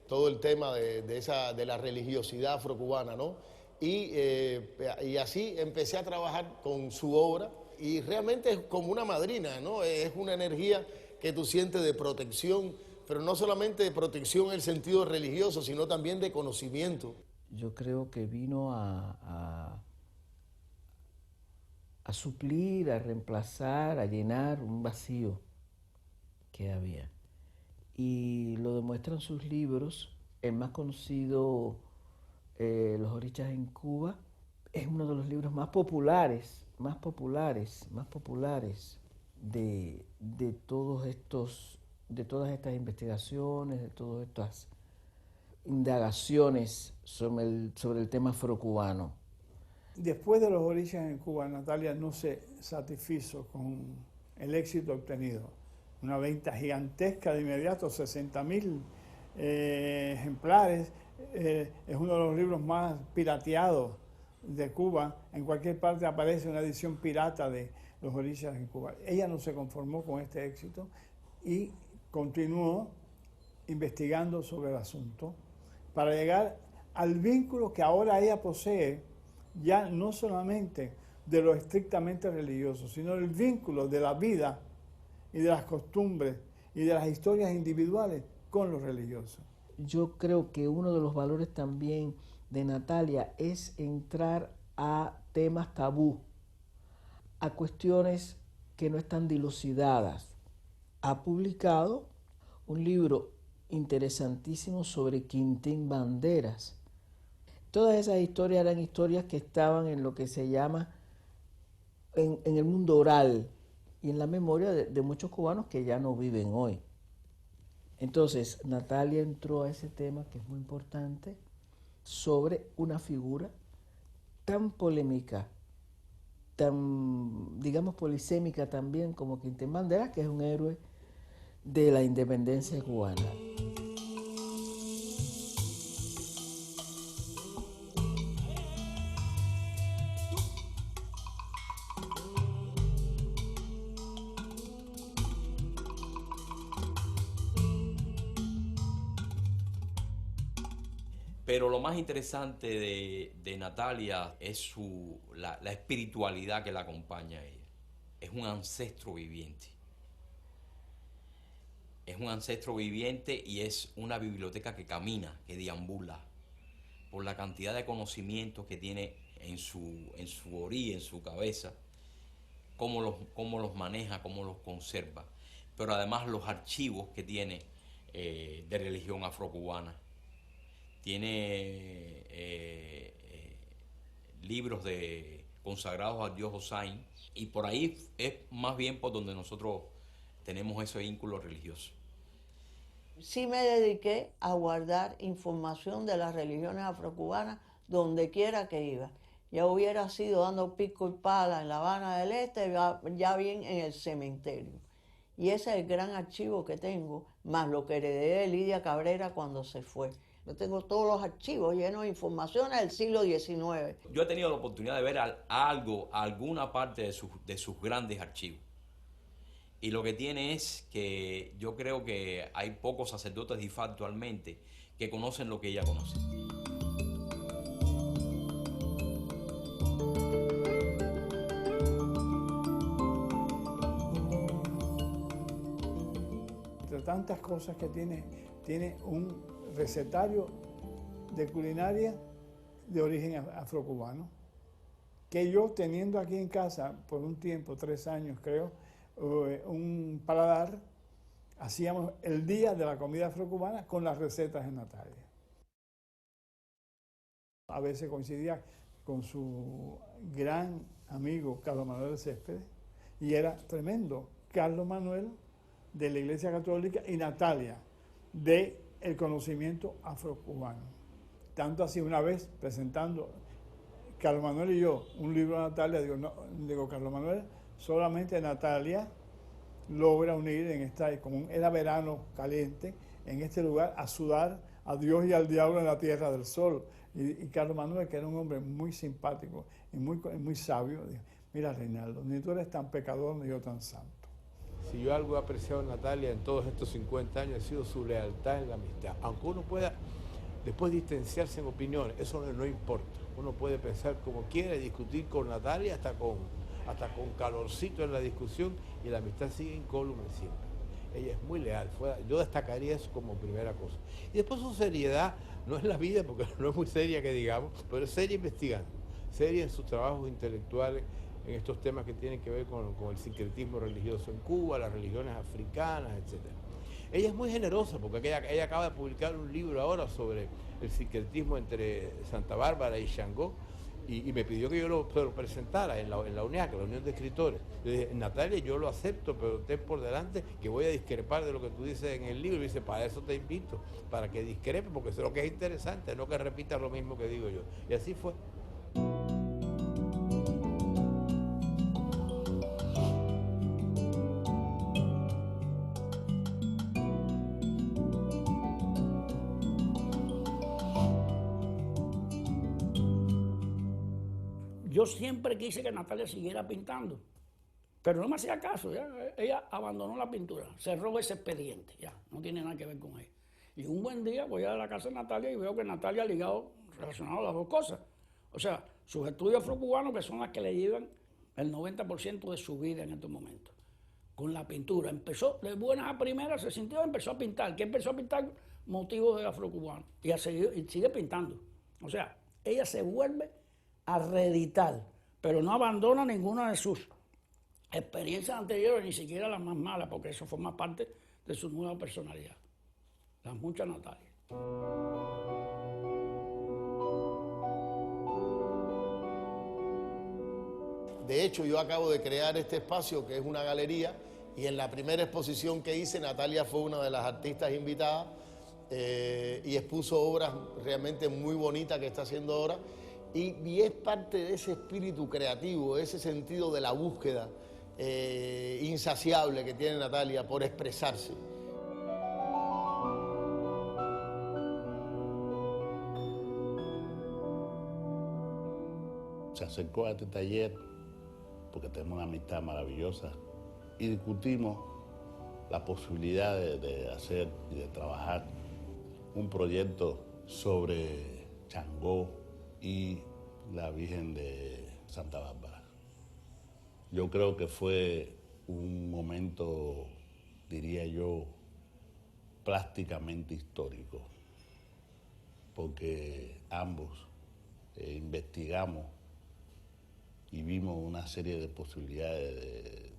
todo el tema de la religiosidad afrocubana, ¿no? Y así empecé a trabajar con su obra y realmente es como una madrina, ¿no? Es una energía que tú sientes de protección, pero no solamente de protección en el sentido religioso, sino también de conocimiento. Yo creo que vino a suplir, a reemplazar, a llenar un vacío que había. Y lo demuestran sus libros. El más conocido, Los orichas en Cuba, es uno de los libros más populares de todas estas investigaciones, de todas estas indagaciones sobre el tema afrocubano. Después de Los orichas en Cuba, Natalia no se satisfizo con el éxito obtenido. Una venta gigantesca de inmediato, 60.000 ejemplares. Es uno de los libros más pirateados de Cuba. En cualquier parte aparece una edición pirata de Los orichas en Cuba. Ella no se conformó con este éxito y continuó investigando sobre el asunto para llegar al vínculo que ahora ella posee, ya no solamente de lo estrictamente religioso, sino el vínculo de la vida y de las costumbres y de las historias individuales con lo religioso. Yo creo que uno de los valores también de Natalia es entrar a temas tabú, a cuestiones que no están dilucidadas. Ha publicado un libro interesantísimo sobre Quintín Banderas. Todas esas historias eran historias que estaban en lo que se llama en el mundo oral y en la memoria de muchos cubanos que ya no viven hoy. Entonces, Natalia entró a ese tema que es muy importante, sobre una figura tan polémica, tan, digamos, polisémica también como Quintín Banderas, que es un héroe de la independencia cubana. Pero lo más interesante de Natalia es la espiritualidad que la acompaña a ella. Es un ancestro viviente. Es un ancestro viviente y es una biblioteca que camina, que deambula, por la cantidad de conocimientos que tiene en su orilla, en su cabeza, cómo los maneja, cómo los conserva, pero además los archivos que tiene de religión afrocubana. Tiene libros consagrados al dios Hossein, y por ahí es más bien por donde nosotros tenemos ese vínculo religioso. Sí me dediqué a guardar información de las religiones afrocubanas donde quiera que iba. Ya hubiera sido dando pico y pala en La Habana del Este, ya bien en el cementerio. Y ese es el gran archivo que tengo, más lo que heredé de Lidia Cabrera cuando se fue. Yo tengo todos los archivos llenos de informaciones del siglo XIX. Yo he tenido la oportunidad de ver alguna parte de sus grandes archivos. Y lo que tiene es que yo creo que hay pocos sacerdotes de Ifá actualmente que conocen lo que ella conoce. Entre tantas cosas que tiene un recetario de culinaria de origen afrocubano, que yo teniendo aquí en casa por un tiempo, 3 años creo, un paladar, hacíamos el día de la comida afrocubana con las recetas de Natalia. A veces coincidía con su gran amigo Carlos Manuel Céspedes, y era tremendo. Carlos Manuel de la Iglesia Católica y Natalia de el conocimiento afrocubano. Tanto así, una vez presentando Carlos Manuel y yo un libro de Natalia, digo Carlos Manuel, solamente Natalia logra unir como era verano caliente, en este lugar a sudar a Dios y al diablo en la Tierra del Sol. Y Carlos Manuel, que era un hombre muy simpático y muy sabio, dijo: mira, Reinaldo, ni tú eres tan pecador ni yo tan santo. Si yo algo he apreciado en Natalia en todos estos 50 años, ha sido su lealtad en la amistad. Aunque uno pueda después distanciarse en opiniones, eso no importa. Uno puede pensar como quiere, discutir con Natalia hasta con calorcito en la discusión, y la amistad sigue incólume siempre. Ella es muy leal, yo destacaría eso como primera cosa. Y después su seriedad, no es la vida, porque no es muy seria que digamos, pero es seria investigando, seria en sus trabajos intelectuales, en estos temas que tienen que ver con el sincretismo religioso en Cuba, las religiones africanas, etc. Ella es muy generosa, porque ella acaba de publicar un libro ahora sobre el sincretismo entre Santa Bárbara y Xangó, y me pidió que yo lo presentara en la UNEAC, la Unión de Escritores. Le dije: Natalia, yo lo acepto, pero ten por delante que voy a discrepar de lo que tú dices en el libro. Y me dice: para eso te invito, para que discrepe, porque eso es lo que es interesante, no que repitas lo mismo que digo yo. Y así fue. Yo siempre quise que Natalia siguiera pintando, pero no me hacía caso. Ella abandonó la pintura, cerró ese expediente, ya, no tiene nada que ver con ella. Y un buen día voy a la casa de Natalia y veo que Natalia ha ligado, relacionado a las dos cosas. O sea, sus estudios afrocubanos, que son las que le llevan el 90% de su vida en estos momentos, con la pintura. Empezó de buenas a primeras, se sintió, empezó a pintar. ¿Qué empezó a pintar? Motivos de afrocubanos. Y sigue pintando. O sea, ella se vuelve a reeditar, pero no abandona ninguna de sus experiencias anteriores, ni siquiera las más malas, porque eso forma parte de su nueva personalidad. Las muchas Natalia. De hecho, yo acabo de crear este espacio que es una galería, y en la primera exposición que hice, Natalia fue una de las artistas invitadas y expuso obras realmente muy bonitas que está haciendo ahora. Y es parte de ese espíritu creativo, ese sentido de la búsqueda insaciable que tiene Natalia por expresarse. Se acercó a este taller porque tenemos una amistad maravillosa y discutimos la posibilidad de hacer y de trabajar un proyecto sobre Changó y la Virgen de Santa Bárbara. Yo creo que fue un momento, diría yo, plásticamente histórico, porque ambos investigamos y vimos una serie de posibilidades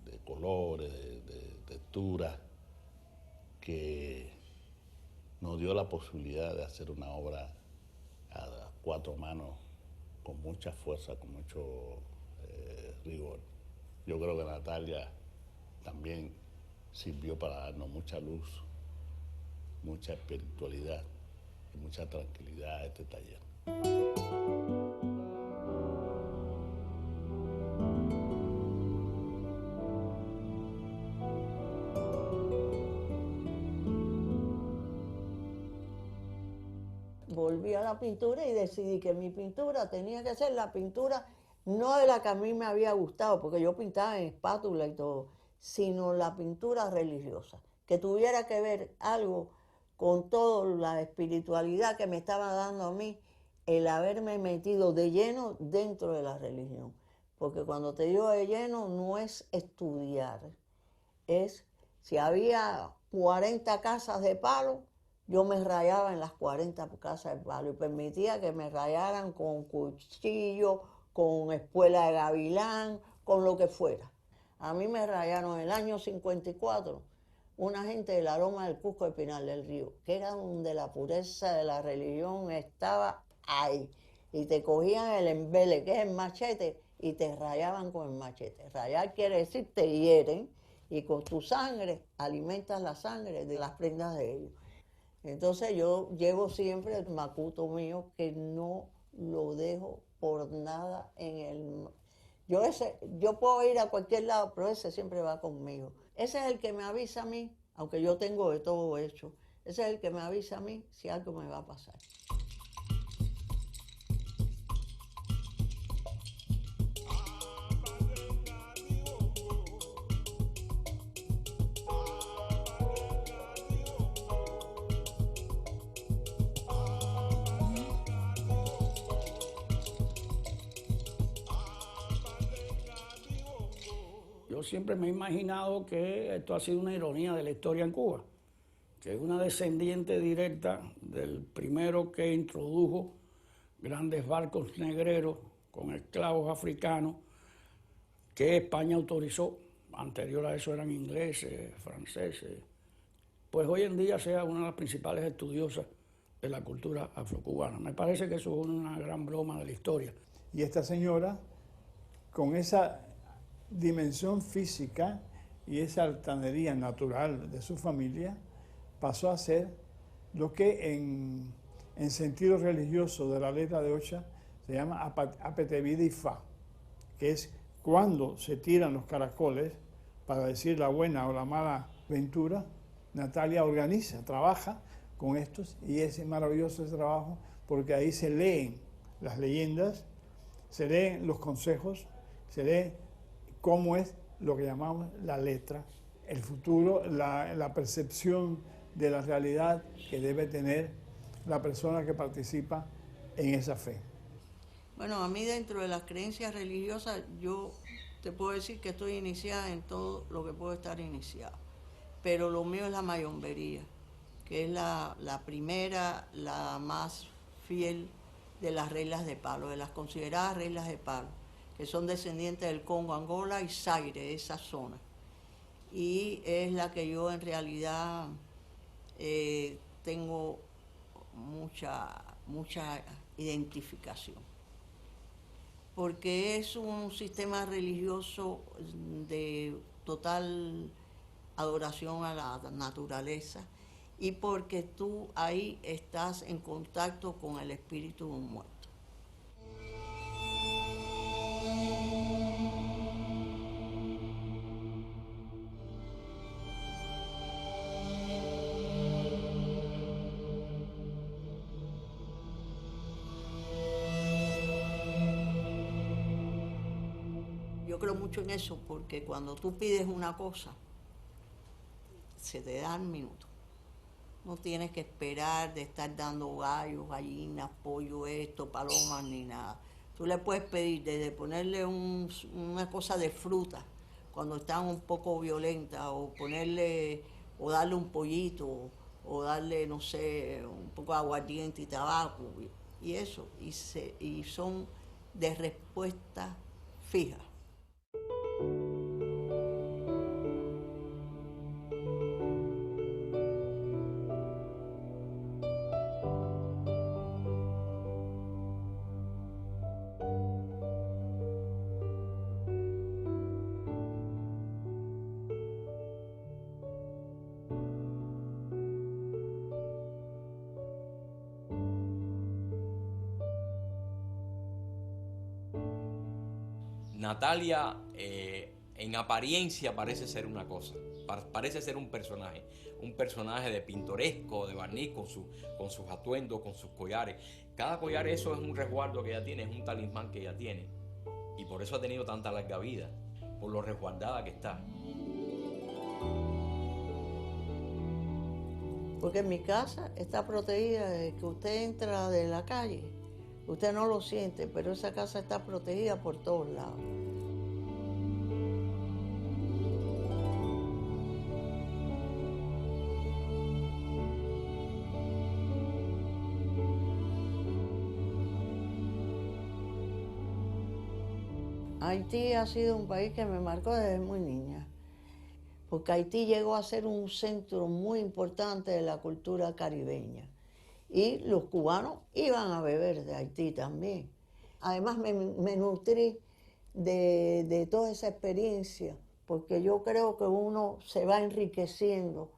de colores, de texturas, que nos dio la posibilidad de hacer una obra a 4 manos con mucha fuerza, con mucho rigor. Yo creo que Natalia también sirvió para darnos mucha luz, mucha espiritualidad y mucha tranquilidad a este taller. Volví a la pintura y decidí que mi pintura tenía que ser la pintura no de la que a mí me había gustado, porque yo pintaba en espátula y todo, sino la pintura religiosa, que tuviera que ver algo con toda la espiritualidad que me estaba dando a mí el haberme metido de lleno dentro de la religión. Porque cuando te digo de lleno no es estudiar, es si había 40 casas de palo, yo me rayaba en las 40 casas de palo y permitía que me rayaran con cuchillo, con espuela de gavilán, con lo que fuera. A mí me rayaron en el año 54 una gente de la Loma del Cusco de Pinal del Río, que era donde la pureza de la religión estaba ahí. Y te cogían el embele, que es el machete, y te rayaban con el machete. Rayar quiere decir te hieren, y con tu sangre alimentas la sangre de las prendas de ellos. Entonces yo llevo siempre el macuto mío, que no lo dejo por nada en el... Yo puedo ir a cualquier lado, pero ese siempre va conmigo. Ese es el que me avisa a mí, aunque yo tengo de todo hecho, ese es el que me avisa a mí si algo me va a pasar. Yo siempre me he imaginado que esto ha sido una ironía de la historia en Cuba, que es una descendiente directa del primero que introdujo grandes barcos negreros con esclavos africanos que España autorizó. Anterior a eso eran ingleses, franceses. Pues hoy en día sea una de las principales estudiosas de la cultura afrocubana. Me parece que eso es una gran broma de la historia. Y esta señora, con esa dimensión física y esa altanería natural de su familia, pasó a ser lo que en sentido religioso de la letra de Ocha se llama Apetevida, que es cuando se tiran los caracoles para decir la buena o la mala ventura. Natalia organiza, trabaja con estos, y es maravilloso ese trabajo porque ahí se leen las leyendas, se leen los consejos, se lee cómo es lo que llamamos la letra, el futuro, la percepción de la realidad que debe tener la persona que participa en esa fe. Bueno, a mí dentro de las creencias religiosas, yo te puedo decir que estoy iniciada en todo lo que puedo estar iniciado. Pero lo mío es la mayombería, que es la primera, la más fiel de las reglas de palo, de las consideradas reglas de palo, que son descendientes del Congo, Angola y Zaire, esa zona. Y es la que yo en realidad tengo mucha identificación. Porque es un sistema religioso de total adoración a la naturaleza, y porque tú ahí estás en contacto con el espíritu de un muerto. Yo creo mucho en eso, porque cuando tú pides una cosa, se te da el minuto. No tienes que esperar de estar dando gallos, gallinas, pollo, esto, palomas, ni nada. Tú le puedes pedir desde ponerle una cosa de fruta cuando están un poco violentas, o ponerle, o darle un pollito, o darle, no sé, un poco de aguardiente y tabaco, y eso, y son de respuesta fija. Natalia, en apariencia parece ser una cosa, parece ser un personaje de pintoresco, de barniz, con sus atuendos, con sus collares. Cada collar eso es un resguardo que ella tiene, es un talismán que ella tiene. Y por eso ha tenido tanta larga vida, por lo resguardada que está. Porque mi casa está protegida desde que usted entra de la calle. Usted no lo siente, pero esa casa está protegida por todos lados. Haití ha sido un país que me marcó desde muy niña, porque Haití llegó a ser un centro muy importante de la cultura caribeña. Y los cubanos iban a beber de Haití también. Además me nutrí de toda esa experiencia, porque yo creo que uno se va enriqueciendo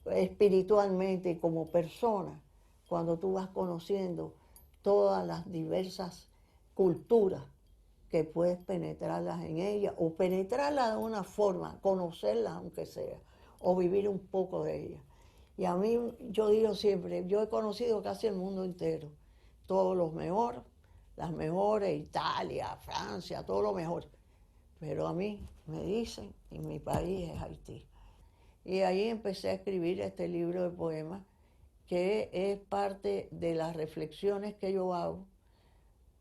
espiritualmente y como persona cuando tú vas conociendo todas las diversas culturas que puedes penetrarlas en ellas, o penetrarlas de una forma, conocerlas aunque sea, o vivir un poco de ellas. Y a mí, yo digo siempre, yo he conocido casi el mundo entero, todos los mejores, las mejores, Italia, Francia, todo lo mejor. Pero a mí me dicen, y mi país es Haití. Y ahí empecé a escribir este libro de poemas, que es parte de las reflexiones que yo hago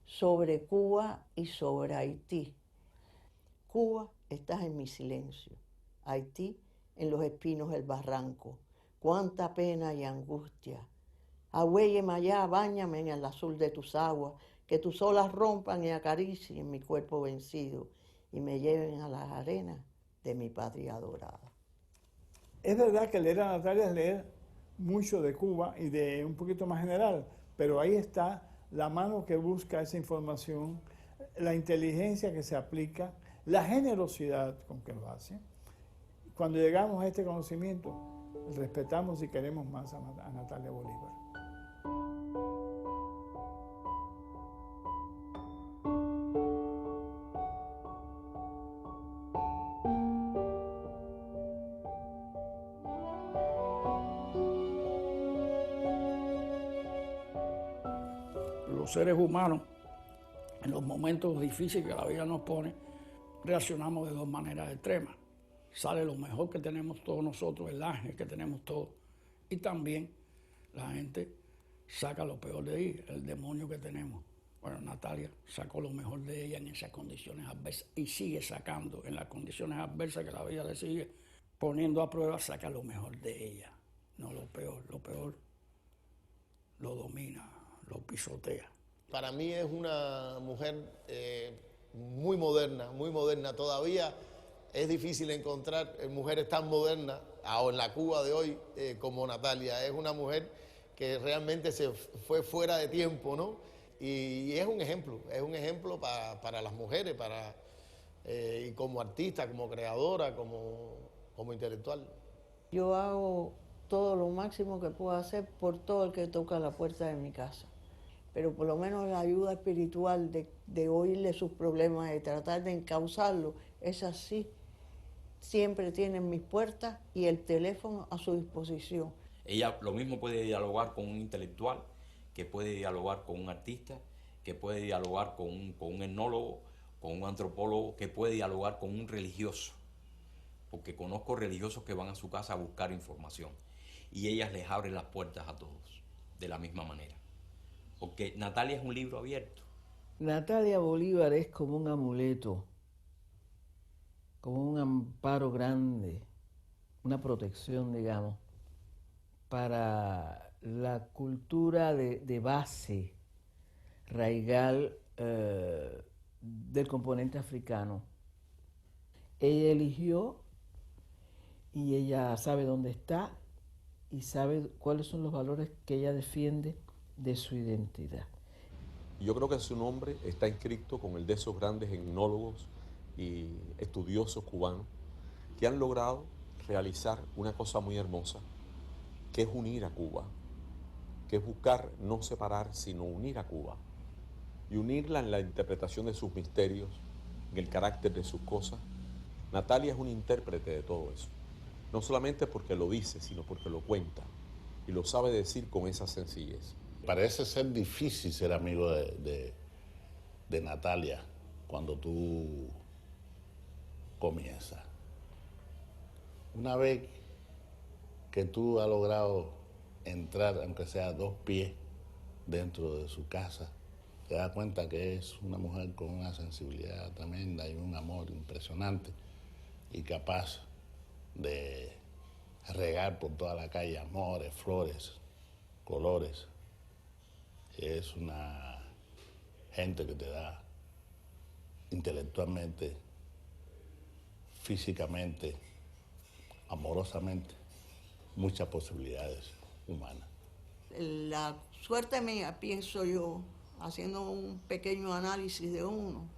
sobre Cuba y sobre Haití. Cuba, estás en mi silencio. Haití, en los espinos del barranco. Cuánta pena y angustia. Agüélleme allá, báñame en el azul de tus aguas, que tus olas rompan y acaricien mi cuerpo vencido y me lleven a las arenas de mi patria adorada. Es verdad que leer a Natalia es leer mucho de Cuba y de un poquito más general, pero ahí está la mano que busca esa información, la inteligencia que se aplica, la generosidad con que lo hace. Cuando llegamos a este conocimiento, respetamos y queremos más a Natalia Bolívar. Los seres humanos, en los momentos difíciles que la vida nos pone, reaccionamos de dos maneras extremas. Sale lo mejor que tenemos todos nosotros, el ángel que tenemos todos, y también la gente saca lo peor de ahí, el demonio que tenemos. Bueno, Natalia sacó lo mejor de ella en esas condiciones adversas y sigue sacando en las condiciones adversas que la vida le sigue poniendo a prueba, saca lo mejor de ella, no lo peor lo domina, lo pisotea. Para mí es una mujer muy moderna. Todavía es difícil encontrar mujeres tan modernas en la Cuba de hoy como Natalia. Es una mujer que realmente se fue fuera de tiempo, ¿no? Y es un ejemplo para las mujeres, y como artista, como creadora, como intelectual. Yo hago todo lo máximo que puedo hacer por todo el que toca la puerta de mi casa. Pero por lo menos la ayuda espiritual de oírle sus problemas, de tratar de encauzarlo, esa sí, siempre tienen mis puertas y el teléfono a su disposición. Ella lo mismo puede dialogar con un intelectual, que puede dialogar con un artista, que puede dialogar con un etnólogo, con un antropólogo, que puede dialogar con un religioso, porque conozco religiosos que van a su casa a buscar información. y ellas les abren las puertas a todos de la misma manera. Porque Natalia es un libro abierto. Natalia Bolívar es como un amuleto, como un amparo grande, una protección, digamos, para la cultura de base raigal del componente africano. Ella eligió y ella sabe dónde está y sabe cuáles son los valores que ella defiende de su identidad. Yo creo que su nombre está inscrito con el de esos grandes etnólogos y estudiosos cubanos que han logrado realizar una cosa muy hermosa, que es unir a Cuba, que es buscar no separar, sino unir a Cuba, y unirla en la interpretación de sus misterios, en el carácter de sus cosas. Natalia es un intérprete de todo eso, no solamente porque lo dice, sino porque lo cuenta, y lo sabe decir con esa sencillez. Parece ser difícil ser amigo de Natalia cuando tú comienzas. Una vez que tú has logrado entrar, aunque sea 2 pies, dentro de su casa, te das cuenta que es una mujer con una sensibilidad tremenda y un amor impresionante y capaz de regar por toda la calle amores, flores, colores. Es una gente que te da intelectualmente, físicamente, amorosamente, muchas posibilidades humanas. La suerte mía, pienso yo, haciendo un pequeño análisis de uno,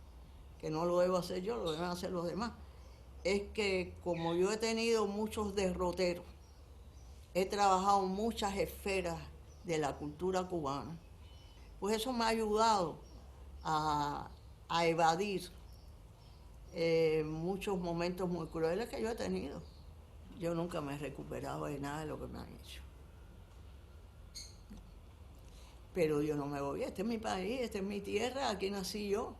que no lo debo hacer yo, lo deben hacer los demás, es que como yo he tenido muchos derroteros, he trabajado en muchas esferas de la cultura cubana, pues eso me ha ayudado a evadir muchos momentos muy crueles que yo he tenido. Yo nunca me he recuperado de nada de lo que me han hecho. Pero yo no me voy, este es mi país, esta es mi tierra, aquí nací yo.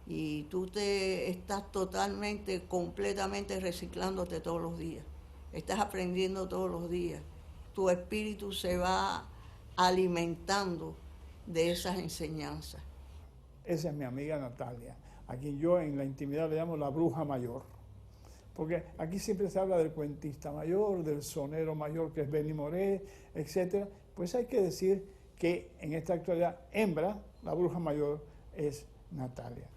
Y tú te estás totalmente, completamente reciclándote todos los días. Estás aprendiendo todos los días. Tu espíritu se va alimentando de esas enseñanzas. Esa es mi amiga Natalia, a quien yo en la intimidad le llamo la bruja mayor. Porque aquí siempre se habla del cuentista mayor, del sonero mayor que es Benny Moré, etc. Pues hay que decir que en esta actualidad, hembra, la bruja mayor, es Natalia.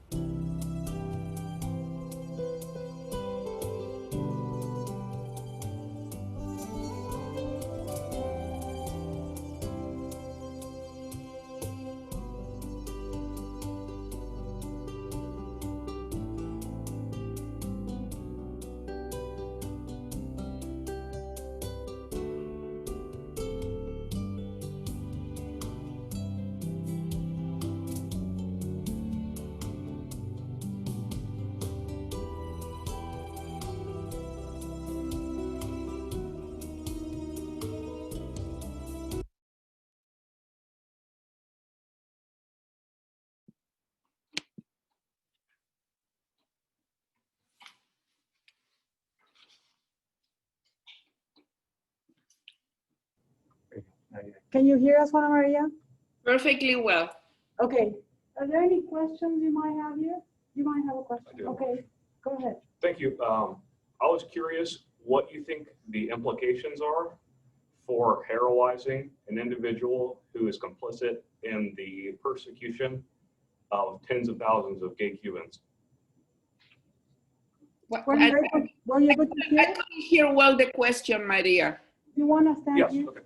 Can you hear us, Juana Maria? Perfectly well. Okay. Are there any questions you might have here? You might have a question. I do. Okay, go ahead. Thank you. I was curious what you think the implications are for heroizing an individual who is complicit in the persecution of tens of thousands of gay Cubans. Were you able to hear? I couldn't hear well the question, Maria. You want to stand Yes, here? okay.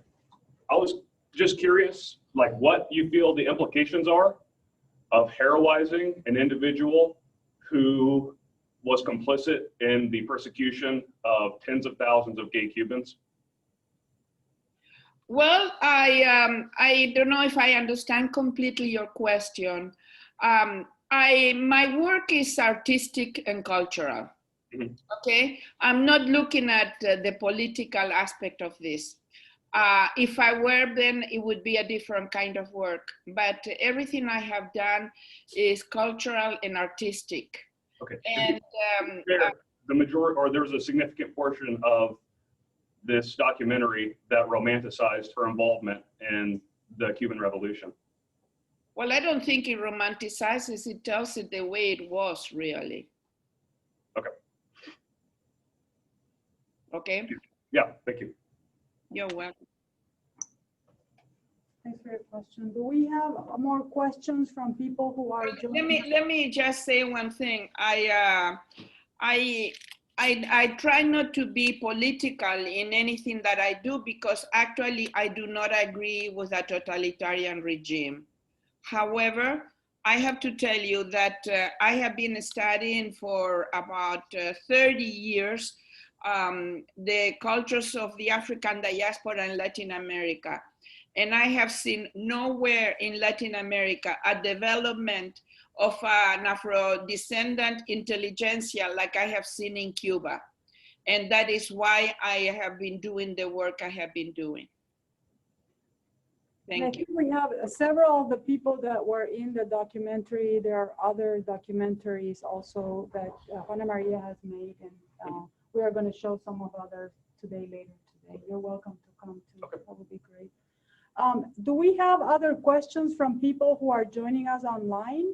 I was just curious, like what you feel the implications are of heroizing an individual who was complicit in the persecution of tens of thousands of gay Cubans. Well, I don't know if I understand completely your question. My work is artistic and cultural. Mm-hmm. Okay, I'm not looking at the political aspect of this. If I were, then it would be a different kind of work. But everything I have done is cultural and artistic. Okay. And the majority, or there's a significant portion of this documentary that romanticized her involvement in the Cuban Revolution. Well, I don't think it romanticizes, it tells it the way it was really. Okay. Okay? Yeah, thank you. You're welcome. Thanks for your question. Do we have more questions from people who are joining? Let me just say one thing. I try not to be political in anything that I do because actually I do not agree with a totalitarian regime. However, I have to tell you that I have been studying for about 30 years the cultures of the African diaspora in Latin America. And I have seen nowhere in Latin America a development of an Afro-descendant intelligentsia like I have seen in Cuba. And that is why I have been doing the work I have been doing. I Thank you. think we have several of the people that were in the documentary. There are other documentaries also that Juana Maria has made, and we are going to show some of others later today. You're welcome to come too. Okay. That would be great. Do we have other questions from people who are joining us online?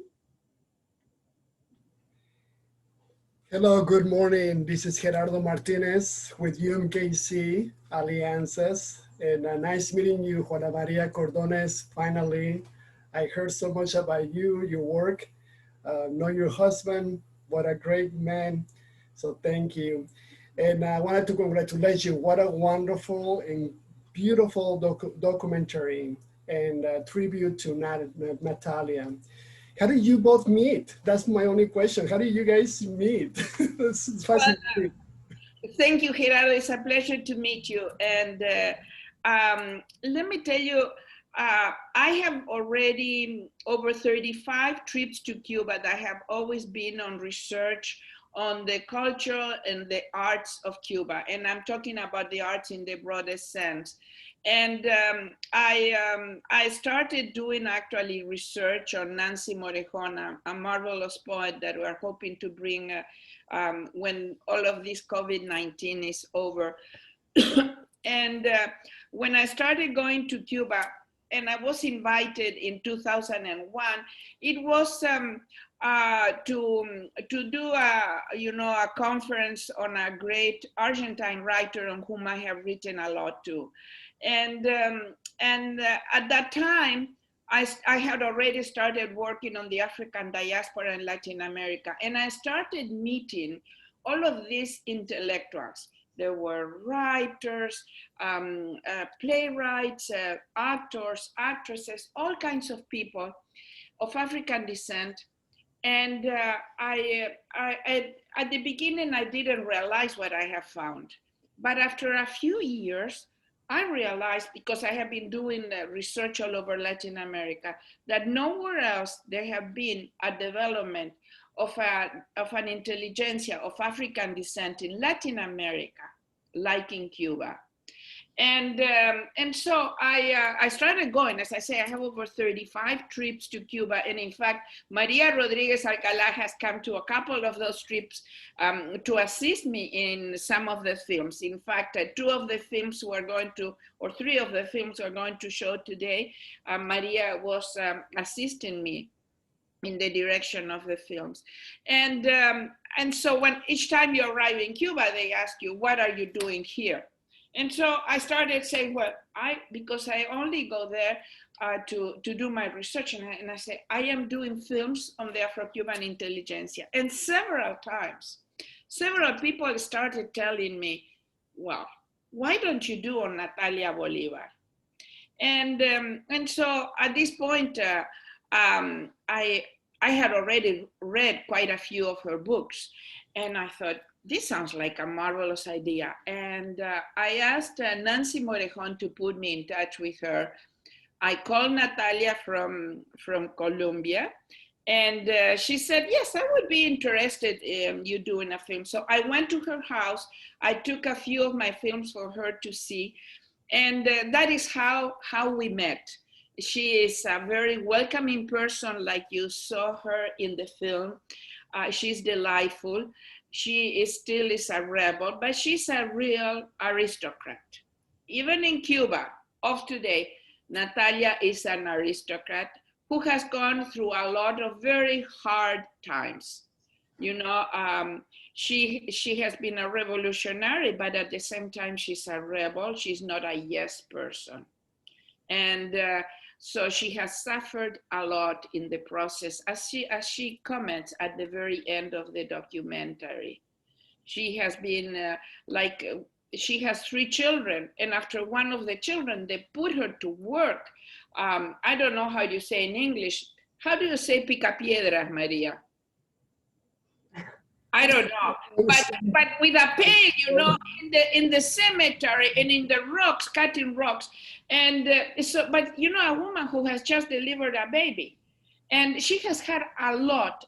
Hello, good morning. This is Gerardo Martinez with UMKC Alianzas. And nice meeting you, Juana Maria Cordones. Finally, I heard so much about you, your work, know your husband, what a great man. So thank you. And I wanted to congratulate you. What a wonderful and beautiful documentary and tribute to Natalia. How did you both meet? That's my only question. How did you guys meet? It's fascinating. Thank you, Gerardo. It's a pleasure to meet you. And let me tell you, I have already over 35 trips to Cuba that have always been on research on the culture and the arts of Cuba. And I'm talking about the arts in the broadest sense. And I started doing actually research on Nancy Morejón, a marvelous poet that we're hoping to bring when all of this COVID-19 is over. And when I started going to Cuba, and I was invited in 2001, it was to do a conference on a great Argentine writer on whom I have written a lot too. And at that time, I had already started working on the African diaspora in Latin America, and I started meeting all of these intellectuals. There were writers, playwrights, actors, actresses, all kinds of people of African descent. And at the beginning, I didn't realize what I have found. But after a few years, I realized, because I have been doing research all over Latin America, that nowhere else there have been a development of an intelligentsia of African descent in Latin America, like in Cuba. And so I started going. As I say, I have over 35 trips to Cuba. And in fact, Maria Rodriguez Alcalá has come to a couple of those trips to assist me in some of the films. In fact, 2 of the films we're going to, or 3 of the films we're going to show today, Maria was assisting me in the direction of the films. And so when each time you arrive in Cuba, they ask you, what are you doing here? And so I started saying, well, because I only go there to do my research, and I say, I am doing films on the Afro-Cuban intelligentsia. And several times, several people started telling me, well, why don't you do on Natalia Bolivar? And so at this point, I had already read quite a few of her books, and I thought, this sounds like a marvelous idea. And I asked Nancy Morejón to put me in touch with her. I called Natalia from Colombia, and she said, yes, I would be interested in you doing a film. So I went to her house. I took a few of my films for her to see. And that is how we met. She is a very welcoming person, like you saw her in the film. She's delightful. she still is a rebel, but she's a real aristocrat. Even in Cuba of today, Natalia is an aristocrat who has gone through a lot of very hard times. You know, she has been a revolutionary, but at the same time, she's a rebel. She's not a yes person. And so she has suffered a lot in the process, as she comments at the very end of the documentary. She has been she has 3 children, and after one of the children, they put her to work. I don't know how you say in English. How do you say picapiedras, Maria? I don't know, but with a pay, you know, in the cemetery and in the rocks, cutting rocks, and so. But you know, a woman who has just delivered a baby, and she has had a lot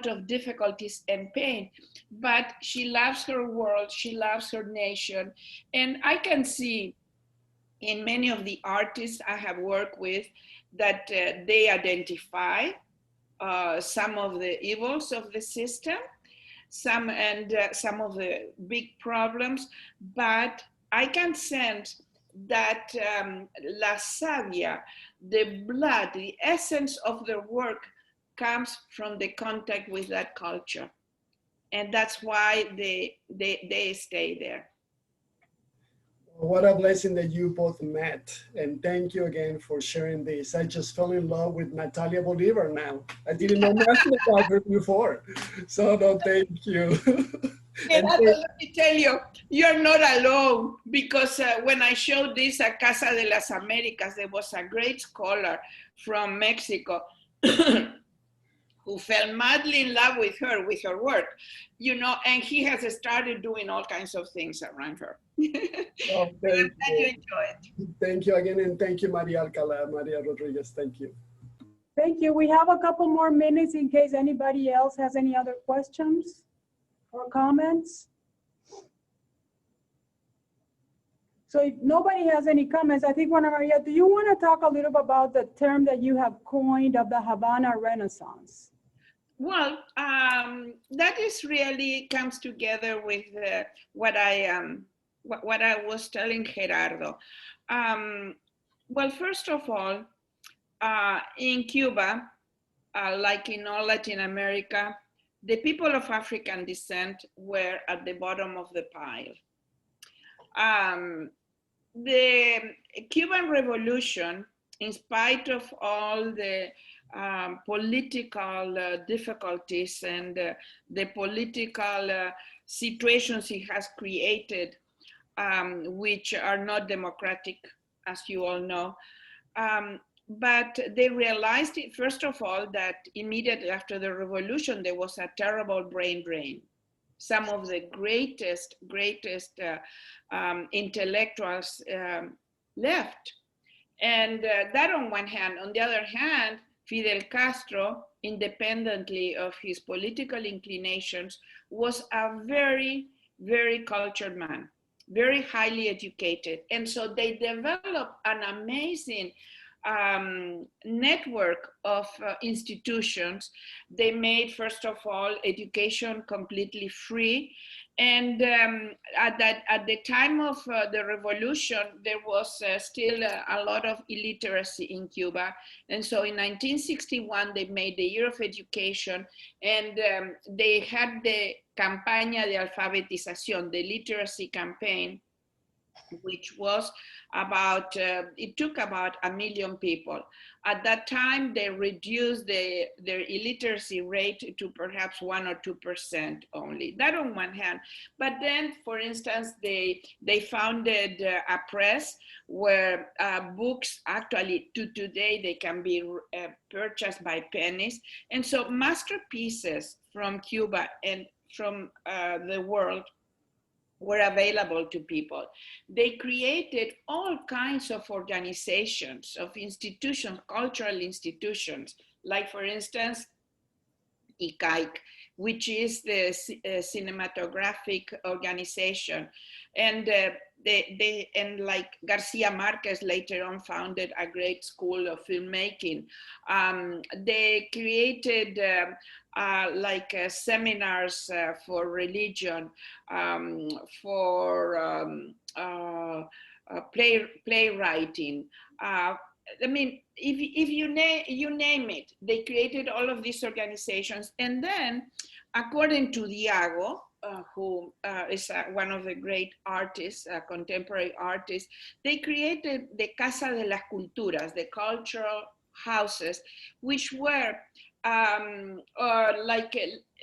of difficulties and pain, but she loves her world, she loves her nation, and I can see in many of the artists I have worked with that they identify some of the evils of the system. Some of the big problems, but I can sense that La Savia, the blood, the essence of their work comes from the contact with that culture. And that's why they stay there. What a blessing that you both met. And thank you again for sharing this. I just fell in love with Natalia Bolivar now. I didn't know nothing about her before. So no, thank you. And let me tell you, you're not alone, because when I showed this at Casa de las Americas, there was a great scholar from Mexico who fell madly in love with her work, you know, and he has started doing all kinds of things around her. Oh, thank you enjoy it. Thank you again, and thank you, Maria Alcalá, Maria Rodriguez, thank you. Thank you. We have a couple more minutes in case anybody else has any other questions or comments. So if nobody has any comments, I think, Juana Maria, do you want to talk a little bit about the term that you have coined of the Havana Renaissance? Well, that is really comes together with what I was telling Gerardo. Well, first of all, in Cuba, like in all Latin America, the people of African descent were at the bottom of the pile. The Cuban Revolution, in spite of all the political difficulties and the political situations it has created, which are not democratic, as you all know. But they realized, first of all, that immediately after the revolution, there was a terrible brain drain. Some of the greatest intellectuals left. And that on one hand. On the other hand, Fidel Castro, independently of his political inclinations, was a very, very cultured man, very highly educated. And so they developed an amazing network of institutions. They made, first of all, education completely free. And at the time of the revolution, there was still a lot of illiteracy in Cuba. And so in 1961, they made the Year of Education, and they had the Campaña de Alfabetización, the literacy campaign, which was about, it took about 1 million people. At that time, they reduced their illiteracy rate to perhaps 1 or 2% only. That on one hand. But then, for instance, they founded a press where books actually, to today, they can be purchased by pennies. And so masterpieces from Cuba and from the world were available to people. They created all kinds of organizations, of institutions, cultural institutions, like, for instance, ICAIC, which is the cinematographic organization. And and like Garcia Marquez later on founded a great school of filmmaking. They created seminars for religion, for playwriting. I mean, if you name it, they created all of these organizations. And then, according to Diago, who is one of the great artists, contemporary artists, they created the Casa de las Culturas, the cultural houses, which were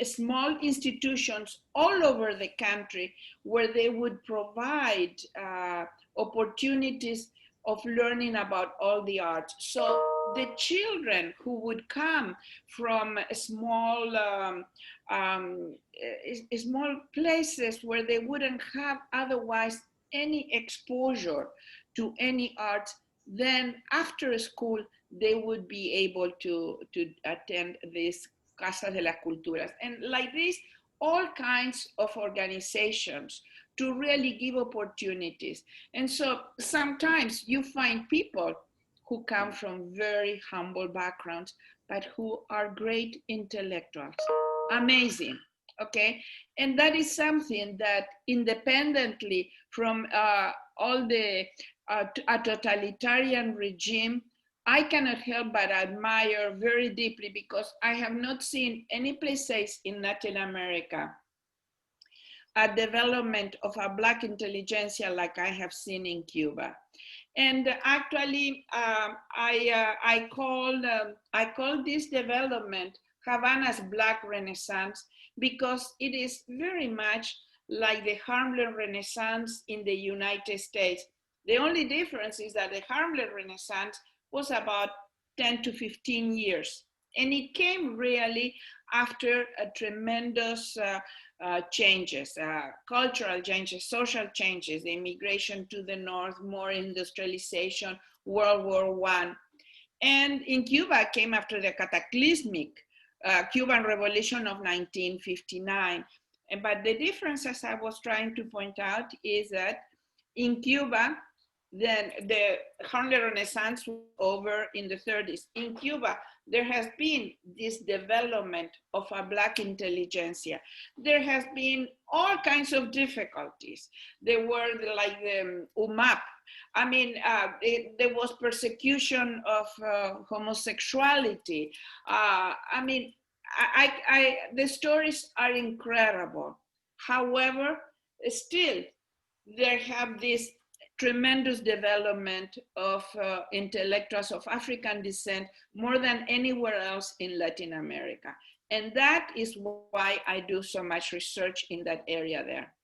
small institutions all over the country where they would provide opportunities of learning about all the arts. So the children who would come from small places where they wouldn't have otherwise any exposure to any art, then after school, they would be able to attend this Casa de las Culturas. And like this, all kinds of organizations to really give opportunities. And so sometimes you find people who come from very humble backgrounds, but who are great intellectuals. Amazing, okay? And that is something that independently from all the a totalitarian regime, I cannot help but admire very deeply, because I have not seen any places in Latin America a development of a Black intelligentsia like I have seen in Cuba. And actually, I call this development Havana's Black Renaissance, because it is very much like the Harlem Renaissance in the United States. The only difference is that the Harlem Renaissance was about 10 to 15 years. And it came really after a tremendous changes, cultural changes, social changes, the immigration to the North, more industrialization, World War I. And in Cuba came after the cataclysmic Cuban Revolution of 1959. But the difference, as I was trying to point out, is that in Cuba, then the Harlem Renaissance was over in the 30s. In Cuba, there has been this development of a Black intelligentsia. There has been all kinds of difficulties. There were like the UMAP. I mean, there was persecution of homosexuality. I mean, the stories are incredible. However, still, there have this tremendous development of intellectuals of African descent more than anywhere else in Latin America. And that is why I do so much research in that area there.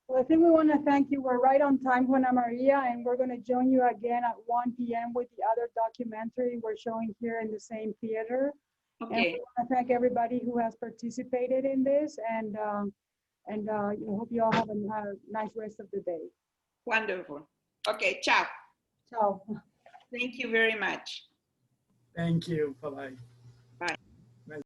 Well, I think we want to thank you. We're right on time, Juana Maria, and we're going to join you again at 1 p.m. with the other documentary we're showing here in the same theater. Okay. And we want to thank everybody who has participated in this, and I hope you all have a nice rest of the day. Wonderful. Okay, ciao. Ciao. Thank you very much. Thank you. Bye-bye.